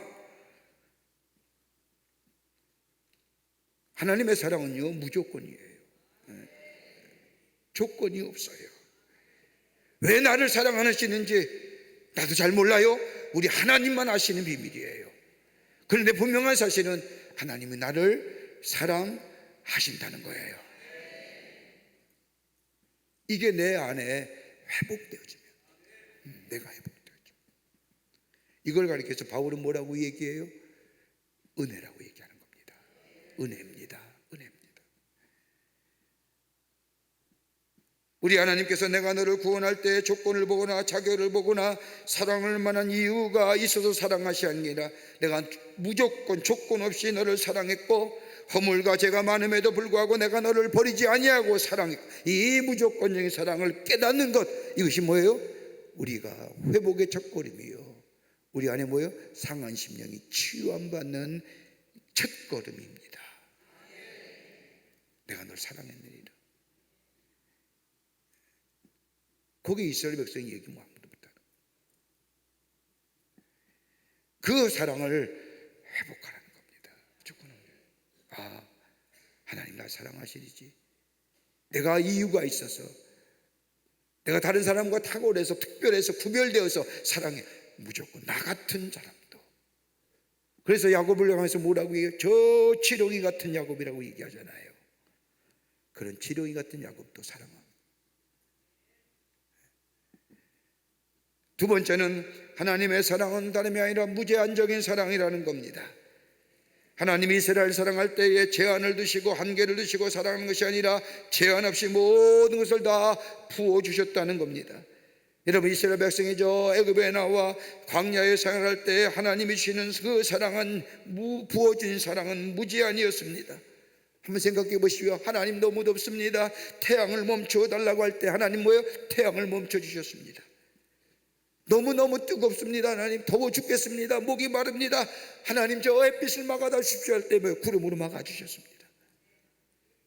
하나님의 사랑은요 무조건이에요. 조건이 없어요. 왜 나를 사랑하시는지 나도 잘 몰라요. 우리 하나님만 아시는 비밀이에요. 그런데 분명한 사실은 하나님이 나를 사랑하신다는 거예요. 이게 내 안에 회복되어지면, 내가 회복되어지면, 이걸 가리켜서 바울은 뭐라고 얘기해요? 은혜라고 얘기하는 겁니다. 은혜입니다. 은혜입니다. 우리 하나님께서 내가 너를 구원할 때 조건을 보거나 자격을 보거나 사랑할 만한 이유가 있어서 사랑하시 아니라 내가 무조건 조건 없이 너를 사랑했고 허물과 죄가 많음에도 불구하고 내가 너를 버리지 아니하고 사랑했고, 이 무조건적인 사랑을 깨닫는 것, 이것이 뭐예요? 우리가 회복의 첫걸음이요, 우리 안에 뭐예요? 상한 심령이 치유함받는 첫걸음입니다. 내가 널 사랑했느니라. 거기 이스라엘 백성이 얘기 뭐 아무도 못하는, 그 사랑을 회복하라는 겁니다. 조건은, 아, 하나님 나 사랑하시리지, 내가 이유가 있어서, 내가 다른 사람과 탁월해서 특별해서 구별되어서 사랑해, 무조건 나 같은 사람도. 그래서 야곱을 향해서 뭐라고 얘기해요? 저 지렁이 같은 야곱이라고 얘기하잖아요. 그런 지렁이 같은 야곱도 사랑합니다. 두 번째는 하나님의 사랑은 다름이 아니라 무제한적인 사랑이라는 겁니다. 하나님이 이스라엘 사랑할 때에 제한을 두시고 한계를 두시고 사랑하는 것이 아니라 제한 없이 모든 것을 다 부어주셨다는 겁니다. 여러분, 이스라엘 백성이 저 애굽에 나와 광야에 생활할 때 하나님이 주시는 그 사랑은, 부어진 사랑은 무제한이었습니다. 한번 생각해 보시오. 하나님 너무 덥습니다. 태양을 멈춰 달라고 할 때 하나님 뭐예요? 태양을 멈춰 주셨습니다. 너무너무 뜨겁습니다. 하나님 더워 죽겠습니다. 목이 마릅니다. 하나님 저 햇빛을 막아다 주십시오 할 때 구름으로 막아주셨습니다.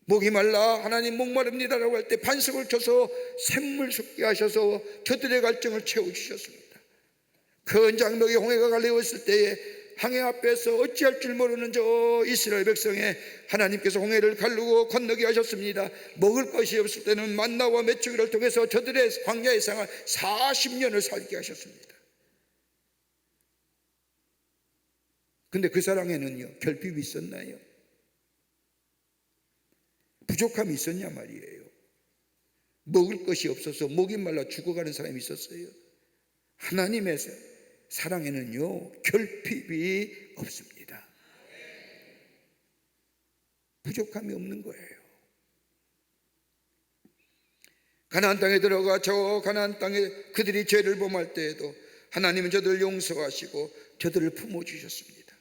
목이 말라 하나님 목마릅니다라고 할 때 반석을 쳐서 샘물 솟게 하셔서 저들의 갈증을 채워주셨습니다. 큰 장막에 홍해가 갈려왔을 때에 항해 앞에서 어찌할 줄 모르는 저 이스라엘 백성에 하나님께서 홍해를 가르고 건너게 하셨습니다. 먹을 것이 없을 때는 만나와 메추기를 통해서 저들의 광야의 생활 40년을 살게 하셨습니다. 근데 그 사랑에는요 결핍이 있었나요? 부족함이 있었냐 말이에요. 먹을 것이 없어서 목이 말라 죽어가는 사람이 있었어요. 하나님의 사랑에는요 결핍이 없습니다. 부족함이 없는 거예요. 가나안 땅에 들어가 저 가나안 땅에 그들이 죄를 범할 때에도 하나님은 저들을 용서하시고 저들을 품어주셨습니다.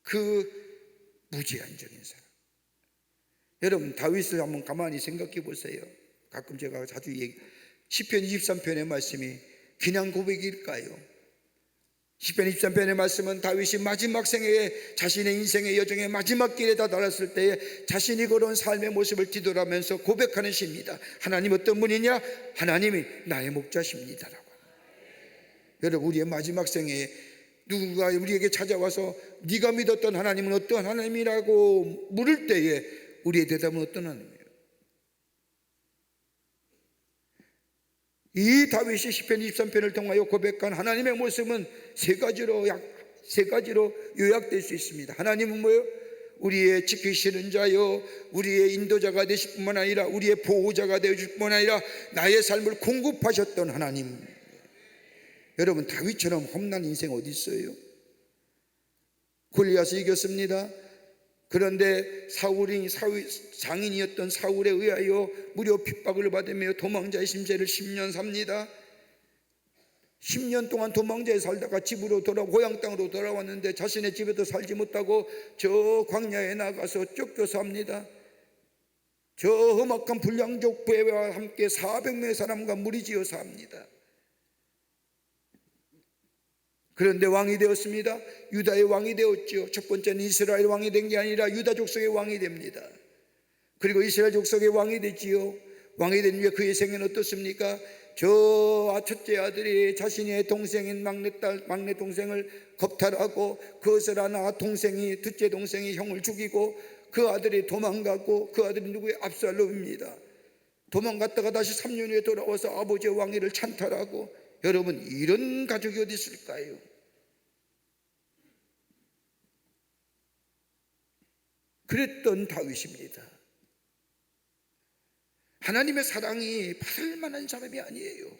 그 무제한적인 사랑. 여러분, 다윗을 한번 가만히 생각해 보세요. 가끔 제가 자주 시편 23편의 말씀이 그냥 고백일까요? 시편 23편의 말씀은 다윗이 마지막 생애에 자신의 인생의 여정의 마지막 길에 다다랐을 때에 자신이 걸어온 삶의 모습을 뒤돌아면서 고백하는 시입니다. 하나님 어떤 분이냐? 하나님이 나의 목자십니다라고. 여러분, 우리의 마지막 생애에 누군가 우리에게 찾아와서 네가 믿었던 하나님은 어떠한 하나님이라고 물을 때에 우리의 대답은 어떤 하나님이에요? 이 다윗이 시편 23편을 통하여 고백한 하나님의 모습은 세 가지로 요약될 수 있습니다. 하나님은 뭐예요? 우리의 지키시는 자요, 우리의 인도자가 되실 뿐만 아니라 우리의 보호자가 되실 뿐만 아니라 나의 삶을 공급하셨던 하나님. 여러분, 다윗처럼 험난 인생 어디 있어요? 골리앗을 이겼습니다. 그런데 장인이었던 사울에 의하여 무려 핍박을 받으며 도망자의 심세를 10년 삽니다. 10년 동안 도망자에 살다가 집으로 고향 땅으로 돌아왔는데 자신의 집에도 살지 못하고 저 광야에 나가서 쫓겨서 합니다. 저 험악한 불량족 부대와 함께 400명의 사람과 무리지어서 합니다. 그런데 왕이 되었습니다. 유다의 왕이 되었죠. 첫 번째는 이스라엘 왕이 된 게 아니라 유다 족속의 왕이 됩니다. 그리고 이스라엘 족속의 왕이 되지요. 왕이 된 후에 그의 생애는 어떻습니까? 저 첫째 아들이 자신의 동생인 막내 동생을 겁탈하고 그것을 하나 둘째 동생이 형을 죽이고 그 아들이 도망가고 그 아들이 누구의? 압살롬입니다. 도망갔다가 다시 3년 후에 돌아와서 아버지의 왕위를 찬탈하고, 여러분, 이런 가족이 어디 있을까요? 그랬던 다윗입니다. 하나님의 사랑이 받을 만한 사람이 아니에요.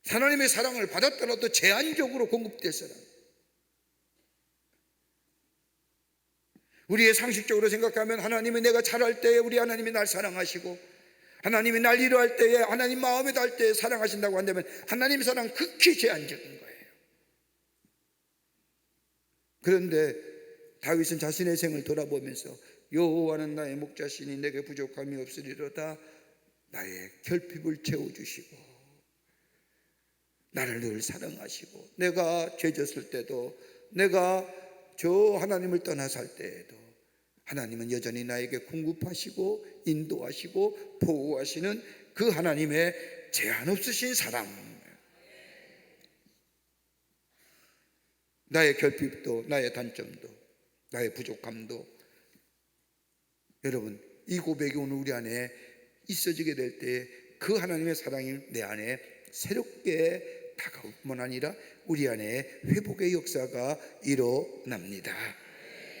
하나님의 사랑을 받았더라도 제한적으로 공급될 사람. 우리의 상식적으로 생각하면 하나님이 내가 잘할 때에 우리 하나님이 날 사랑하시고, 하나님이 날 위로할 때에, 하나님 마음에 닿을 때에 사랑하신다고 한다면 하나님의 사랑은 극히 제한적인 거예요. 그런데 다윗은 자신의 생을 돌아보면서 여호와는 나의 목자시니 내게 부족함이 없으리로다. 나의 결핍을 채워주시고 나를 늘 사랑하시고, 내가 죄졌을 때도, 내가 저 하나님을 떠나 살 때에도 하나님은 여전히 나에게 공급하시고 인도하시고 보호하시는 그 하나님의 제한 없으신 사랑. 나의 결핍도, 나의 단점도, 나의 부족함도, 여러분, 이 고백이 오늘 우리 안에 있어지게 될 때 그 하나님의 사랑이 내 안에 새롭게 다가올 뿐만 아니라 우리 안에 회복의 역사가 일어납니다.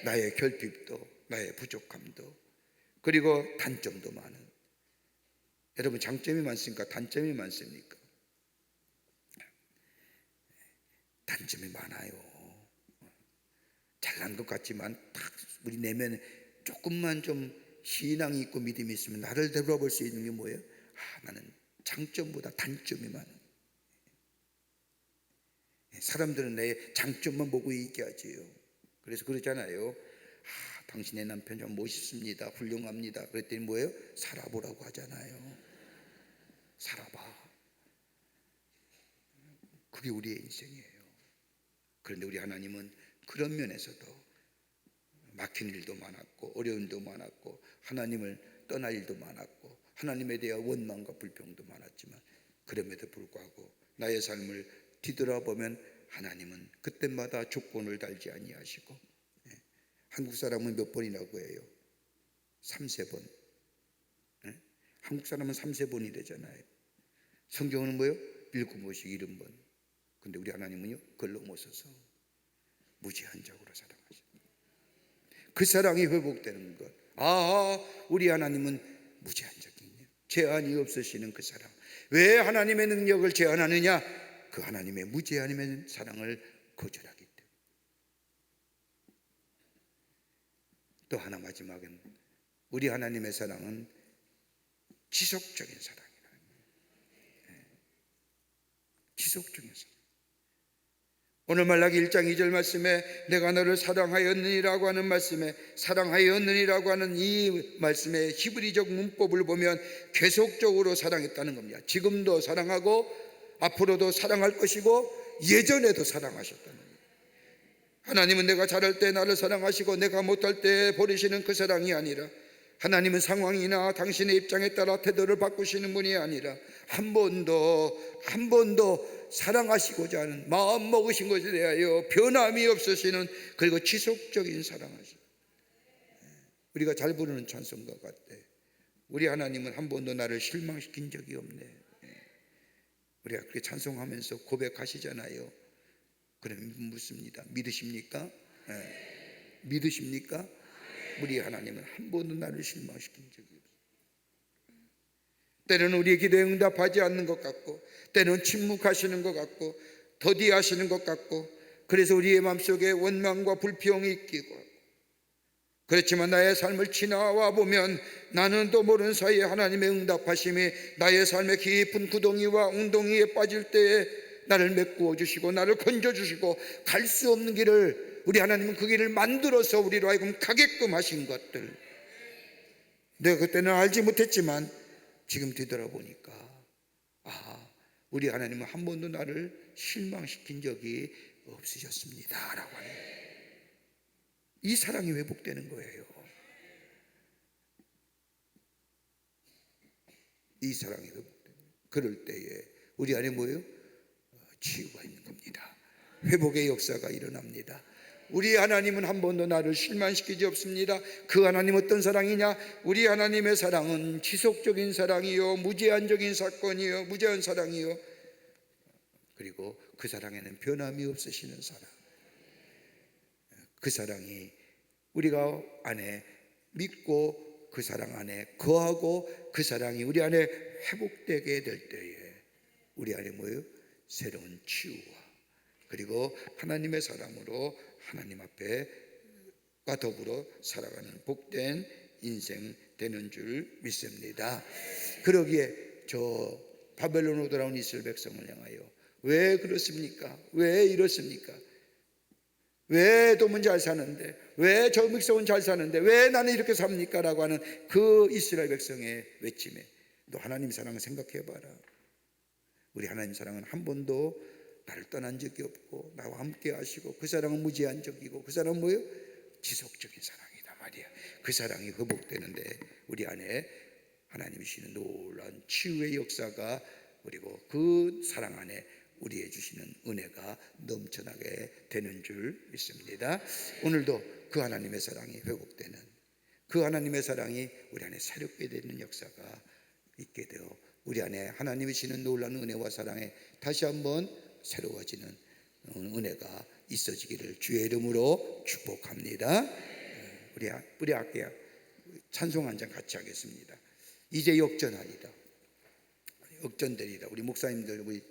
나의 결핍도, 나의 부족함도, 그리고 단점도 많은. 여러분, 장점이 많습니까? 단점이 많습니까? 단점이 많아요. 잘난 것 같지만 딱 우리 내면에 조금만 좀 신앙이 있고 믿음이 있으면 나를 되돌아볼 수 있는 게 뭐예요? 나는 장점보다 단점이 많은. 사람들은 내 장점만 보고 얘기하지요. 그래서 그러잖아요. 당신의 남편 좀 멋있습니다, 훌륭합니다. 그랬더니 뭐예요? 살아보라고 하잖아요. 살아봐. 그게 우리의 인생이에요. 그런데 우리 하나님은 그런 면에서도 막힌 일도 많았고 어려운 일도 많았고 하나님을 떠날 일도 많았고 하나님에 대한 원망과 불평도 많았지만, 그럼에도 불구하고 나의 삶을 뒤돌아보면 하나님은 그때마다 조건을 달지 아니하시고, 한국 사람은 몇 번이라고 해요? 3-4번. 한국 사람은 3-4번이 되잖아요. 성경은 뭐예요? 7번씩 70번. 근데 우리 하나님은요, 그걸 넘어서서 무제한적으로 사랑하십니다. 그 사랑이 회복되는 것. 우리 하나님은 무제한적인, 제한이 없으시는 그 사랑. 왜 하나님의 능력을 제한하느냐? 그 하나님의 무제한의 사랑을 거절하기 때문에. 또 하나, 마지막은 우리 하나님의 사랑은 지속적인 사랑이다. 지속적인 사랑. 오늘 말라기 1장 2절 말씀에 내가 너를 사랑하였느니라고 하는 말씀에, 사랑하였느니라고 하는 이 말씀의 히브리적 문법을 보면 계속적으로 사랑했다는 겁니다. 지금도 사랑하고 앞으로도 사랑할 것이고 예전에도 사랑하셨다는 겁니다. 하나님은 내가 잘할 때 나를 사랑하시고 내가 못할 때 버리시는 그 사랑이 아니라 하나님은 상황이나 당신의 입장에 따라 태도를 바꾸시는 분이 아니라 한 번 더 사랑하시고자 하는 마음 먹으신 것에 대하여 변함이 없으시는, 그리고 지속적인 사랑하시는, 우리가 잘 부르는 찬송가 같대. 우리 하나님은 한 번도 나를 실망시킨 적이 없네. 우리가 그렇게 찬송하면서 고백하시잖아요. 그럼 묻습니다. 믿으십니까? 믿으십니까? 우리 하나님은 한 번도 나를 실망시킨 적이 없어요. 때로는 우리의 기도에 응답하지 않는 것 같고, 때로는 침묵하시는 것 같고, 더디하시는 것 같고, 그래서 우리의 마음속에 원망과 불평이 끼고, 그렇지만 나의 삶을 지나와 보면 나는 또 모르는 사이에 하나님의 응답하심이 나의 삶의 깊은 구덩이와 웅덩이에 빠질 때에 나를 메꾸어 주시고 나를 건져 주시고, 갈 수 없는 길을 우리 하나님은 그 길을 만들어서 우리로 하여금 가게끔 하신 것들, 내가 그때는 알지 못했지만 지금 뒤돌아보니까 우리 하나님은 한 번도 나를 실망시킨 적이 없으셨습니다 라고 하는, 이 사랑이 회복되는 거예요. 이 사랑이 회복되는, 그럴 때에 우리 안에 뭐예요? 치유가 있는 겁니다. 회복의 역사가 일어납니다. 우리 하나님은 한 번도 나를 실망시키지 없습니다. 그 하나님 어떤 사랑이냐? 우리 하나님의 사랑은 지속적인 사랑이요, 무제한적인 사건이요, 무제한 사랑이요, 그리고 그 사랑에는 변함이 없으시는 사랑. 그 사랑이 우리가 안에 믿고 그 사랑 안에 거하고 그 사랑이 우리 안에 회복되게 될 때에 우리 안에 뭐예요? 새로운 치유와 그리고 하나님의 사랑으로 하나님 앞에과 더불어 살아가는 복된 인생 되는 줄 믿습니다. 그러기에 저 바벨론으로 돌아온 이스라엘 백성을 향하여 왜 그렇습니까? 왜 이렇습니까? 왜 도문 잘 사는데, 왜 저 백성은 잘 사는데 왜 나는 이렇게 삽니까? 라고 하는 그 이스라엘 백성의 외침에 너 하나님 사랑을 생각해 봐라. 우리 하나님 사랑은 한 번도 나를 떠난 적이 없고 나와 함께 하시고, 그 사랑은 무제한적이고, 그 사랑은 뭐예요? 지속적인 사랑이다 말이야. 그 사랑이 회복되는데 우리 안에 하나님이 주시는 놀라운 치유의 역사가, 그리고 그 사랑 안에 우리의 주시는 은혜가 넘쳐나게 되는 줄 믿습니다. 오늘도 그 하나님의 사랑이 회복되는, 그 하나님의 사랑이 우리 안에 새롭게 되는 역사가 있게 되어 우리 안에 하나님이 주시는 놀라운 은혜와 사랑에 다시 한번 새로워지는 은혜가 있어지기를 주의 이름으로 축복합니다. 우리 함께 찬송 한 장 같이 하겠습니다. 이제 역전하리라, 역전되리라. 우리 목사님들 우리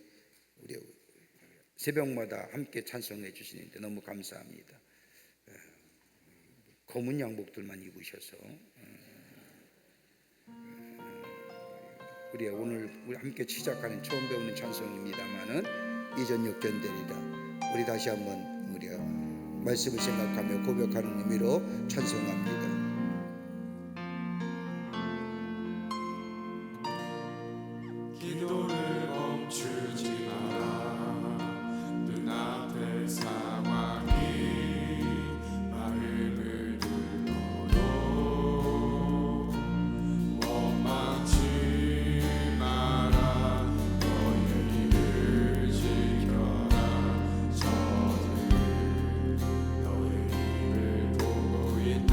새벽마다 함께 찬송해 주시는데 너무 감사합니다. 검은 양복들만 입으셔서 우리 오늘 함께 시작하는 처음 배우는 찬송입니다만은 이전 역전되리라. 우리 다시 한번 우리가 말씀을 생각하며 고백하는 의미로 찬송합니다. 기도를 멈추지 마라. 눈앞의 상황이 마음을 들어도 원망치 마라. 너의 일을 지켜라. 저들은 너의 일을 보고 있다.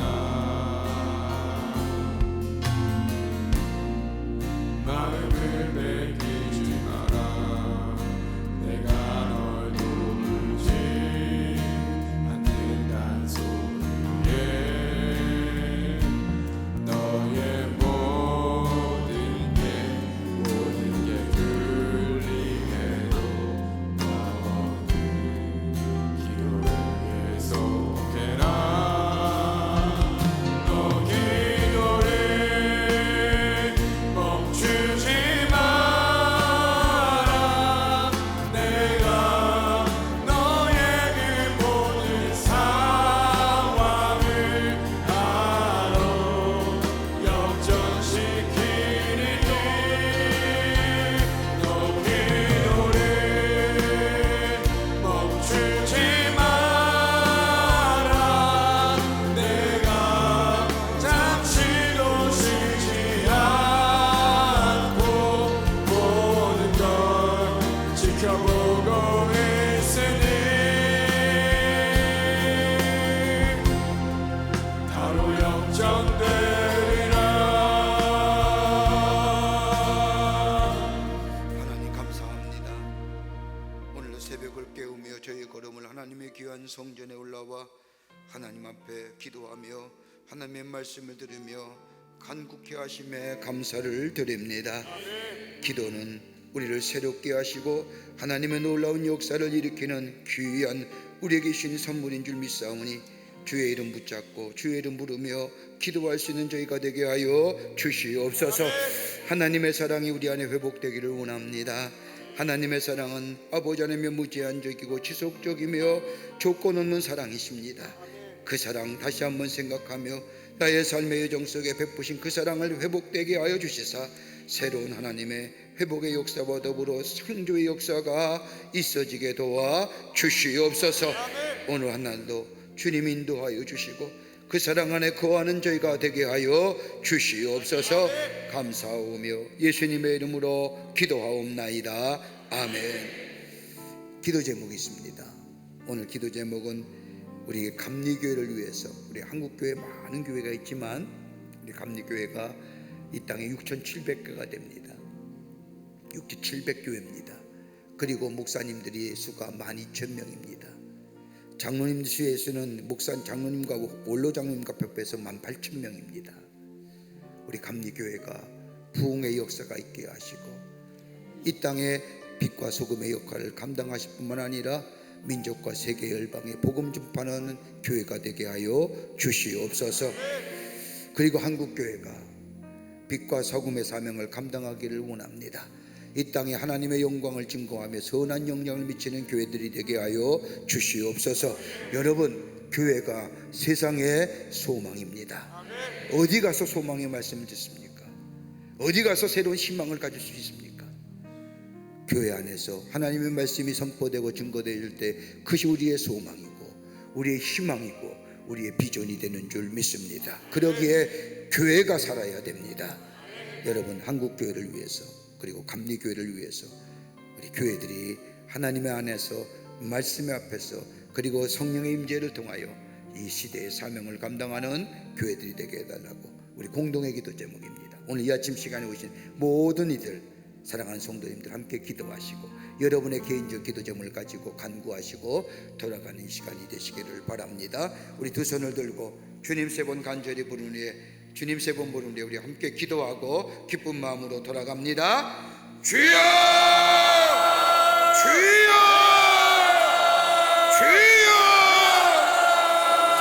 성전에 올라와 하나님 앞에 기도하며 하나님의 말씀을 들으며 간구케 하심에 감사를 드립니다. 기도는 우리를 새롭게 하시고 하나님의 놀라운 역사를 일으키는 귀한 우리에게 주신 선물인 줄 믿사오니 주의 이름 붙잡고 주의 이름 부르며 기도할 수 있는 저희가 되게 하여 주시옵소서. 하나님의 사랑이 우리 안에 회복되기를 원합니다. 하나님의 사랑은 아버지 하나님의 무제한적이고 지속적이며 조건 없는 사랑이십니다. 그 사랑 다시 한번 생각하며 나의 삶의 여정 속에 베푸신 그 사랑을 회복되게 하여 주시사 새로운 하나님의 회복의 역사와 더불어 창조의 역사가 있어지게 도와 주시옵소서. 오늘 한날도 주님 인도하여 주시고 그 사랑 안에 거하는 저희가 되게 하여 주시옵소서. 감사하오며 예수님의 이름으로 기도하옵나이다. 아멘. 기도 제목이 있습니다. 오늘 기도 제목은 우리 감리교회를 위해서, 우리 한국교회 많은 교회가 있지만 우리 감리교회가 이 땅에 6,700개가 됩니다. 6,700교회입니다. 그리고 목사님들이 수가 12,000명입니다. 장로님 수에서는 장로님과 원로 장로님과 협회해서 18,000명입니다. 우리 감리교회가 부흥의 역사가 있게 하시고 이 땅에 빛과 소금의 역할을 감당하실 뿐만 아니라 민족과 세계 열방에 복음 전파하는 교회가 되게 하여 주시옵소서. 그리고 한국교회가 빛과 소금의 사명을 감당하기를 원합니다. 이 땅에 하나님의 영광을 증거하며 선한 영향을 미치는 교회들이 되게 하여 주시옵소서. 여러분, 교회가 세상의 소망입니다. 어디 가서 소망의 말씀을 듣습니까? 어디 가서 새로운 희망을 가질 수 있습니까? 교회 안에서 하나님의 말씀이 선포되고 증거될 때 그것이 우리의 소망이고 우리의 희망이고 우리의 비전이 되는 줄 믿습니다. 그러기에 교회가 살아야 됩니다. 여러분, 한국교회를 위해서 그리고 감리교회를 위해서 우리 교회들이 하나님의 안에서 말씀의 앞에서 그리고 성령의 임재를 통하여 이 시대의 사명을 감당하는 교회들이 되게 해달라고 우리 공동의 기도 제목입니다. 오늘 이 아침 시간에 오신 모든 이들, 사랑하는 성도님들 함께 기도하시고 여러분의 개인적 기도 제목을 가지고 간구하시고 돌아가는 시간이 되시기를 바랍니다. 우리 두 손을 들고 주님 세 번 간절히 부르는 후에 주님 세 번 부르는 후에 우리 함께 기도하고 기쁜 마음으로 돌아갑니다. 주여! 주여! 주여!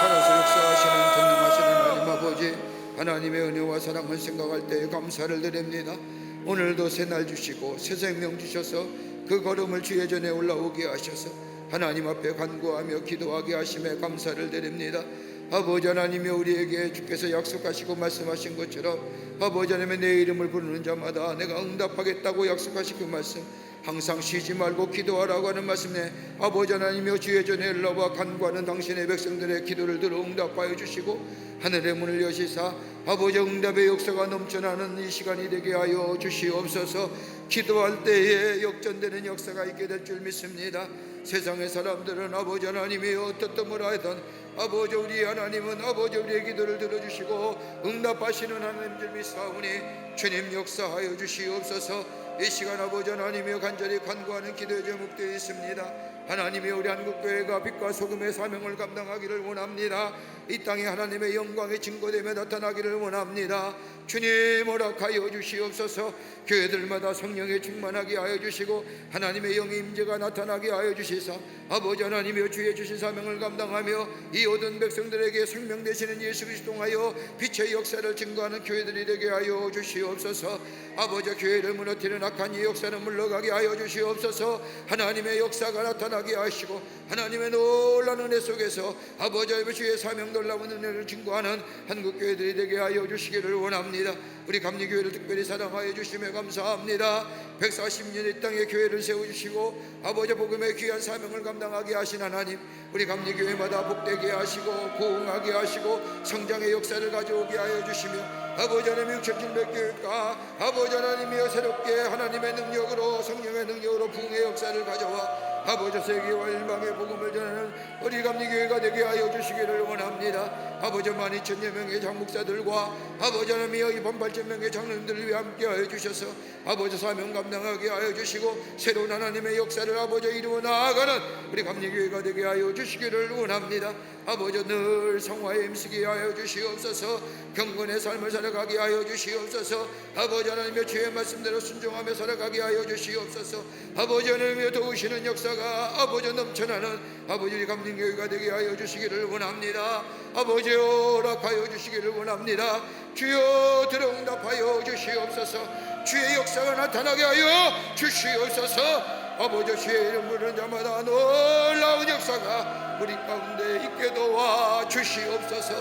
살아서 역사하시는 전능하시는 하나님 아버지, 하나님의 은혜와 사랑을 생각할 때 감사를 드립니다. 오늘도 새날 주시고 새 생명 주셔서 그 걸음을 주의 전에 올라오게 하셔서 하나님 앞에 간구하며 기도하게 하심에 감사를 드립니다. 아버지 하나님이 우리에게 주께서 약속하시고 말씀하신 것처럼 아버지 하나님의 내 이름을 부르는 자마다 내가 응답하겠다고 약속하신 그 말씀, 항상 쉬지 말고 기도하라고 하는 말씀에 아버지 하나님이여 주의 전에 올라와 간구하는 당신의 백성들의 기도를 들어 응답하여 주시고 하늘의 문을 여시사 아버지 응답의 역사가 넘쳐나는 이 시간이 되게 하여 주시옵소서. 기도할 때에 역전되는 역사가 있게 될 줄 믿습니다. 세상의 사람들은 아버지 하나님이 어떻든 뭐라 하든 아버지 우리 하나님은 아버지 우리의 기도를 들어주시고 응답하시는 하나님 줄 믿사오니 주님 역사하여 주시옵소서. 이 시간 아버지 하나님이여 간절히 간구하는 기도의 제목되어 있습니다. 하나님이 우리 한국교회가 빛과 소금의 사명을 감당하기를 원합니다. 이 땅에 하나님의 영광의 증거되며 나타나기를 원합니다. 주님 허락하여 주시옵소서. 교회들마다 성령에 충만하게 하여 주시고 하나님의 영의 임재가 나타나게 하여 주시사 아버지 하나님이여 주의 주신 사명을 감당하며 이 모든 백성들에게 생명 되시는 예수 그리스도 통하여 빛의 역사를 증거하는 교회들이 되게 하여 주시옵소서. 아버지 교회를 무너뜨리는 악한 이 역사는 물러가게 하여 주시옵소서. 하나님의 역사가 나타나게 하시고 하나님의 놀라운 은혜 속에서 아버지 주의 사명 놀라운 은혜를 증거하는 한국교회들이 되게 하여 주시기를 원합니다. 우리 감리교회를 특별히 사랑하여 주시며 감사합니다. 140년 이 땅에 교회를 세워주시고 아버지 복음의 귀한 사명을 감당하게 하신 하나님, 우리 감리교회마다 복되게 하시고 부흥하게 하시고 성장의 역사를 가져오게 하여 주시며 아버지 하나님 육체질 맺교육과 아버지 하나님이여 새롭게 하나님의 능력으로 성령의 능력으로 부흥의 역사를 가져와 아버지 세계와 일망의 복음을 전하는 우리 감리교회가 되게 하여 주시기를 원합니다. 아버지 12,000여 명의 장목사들과 아버지 하나님이여 이번 8,000명의 장로님들을 위해 함께 하여 주셔서 아버지 사명 감당하게 하여 주시고 새로운 하나님의 역사를 아버지 이루어 나아가는 우리 감리교회가 되게 하여 주시기를 원합니다. 아버지 늘 성화에 힘쓰게 하여 주시옵소서. 경건의 삶을 살아가게 하여 주시옵소서. 아버지 하나님의 주의 말씀대로 순종하며 살아가게 하여 주시옵소서. 아버지 하나님의 도우시는 역사가 아버지 넘쳐나는 아버지 우리 감리교회가 되게 하여 주시기를 원합니다. 아버지 허락하여 주시기를 원합니다. 주여 들어응답하여 주시옵소서. 주의 역사가 나타나게 하여 주시옵소서. 아버지 주의 이름 부르는 자마다 놀라운 역사가 우리 가운데 있게 도와 주시옵소서.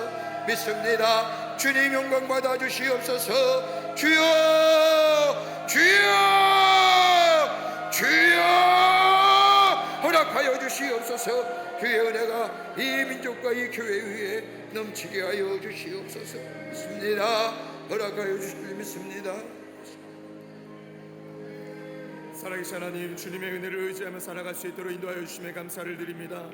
믿습니다. 주님 영광 받아 주시옵소서. 주여 주여 주여 허락하여 주시옵소서. 주의 은혜가 이 민족과 이 교회 위에 넘치게 하여 주시옵소서. 믿습니다. 허락하여 주시길 믿습니다. 살아계신 하나님, 주님의 은혜를 의지하며 살아갈 수 있도록 인도하여 주심에 감사를 드립니다.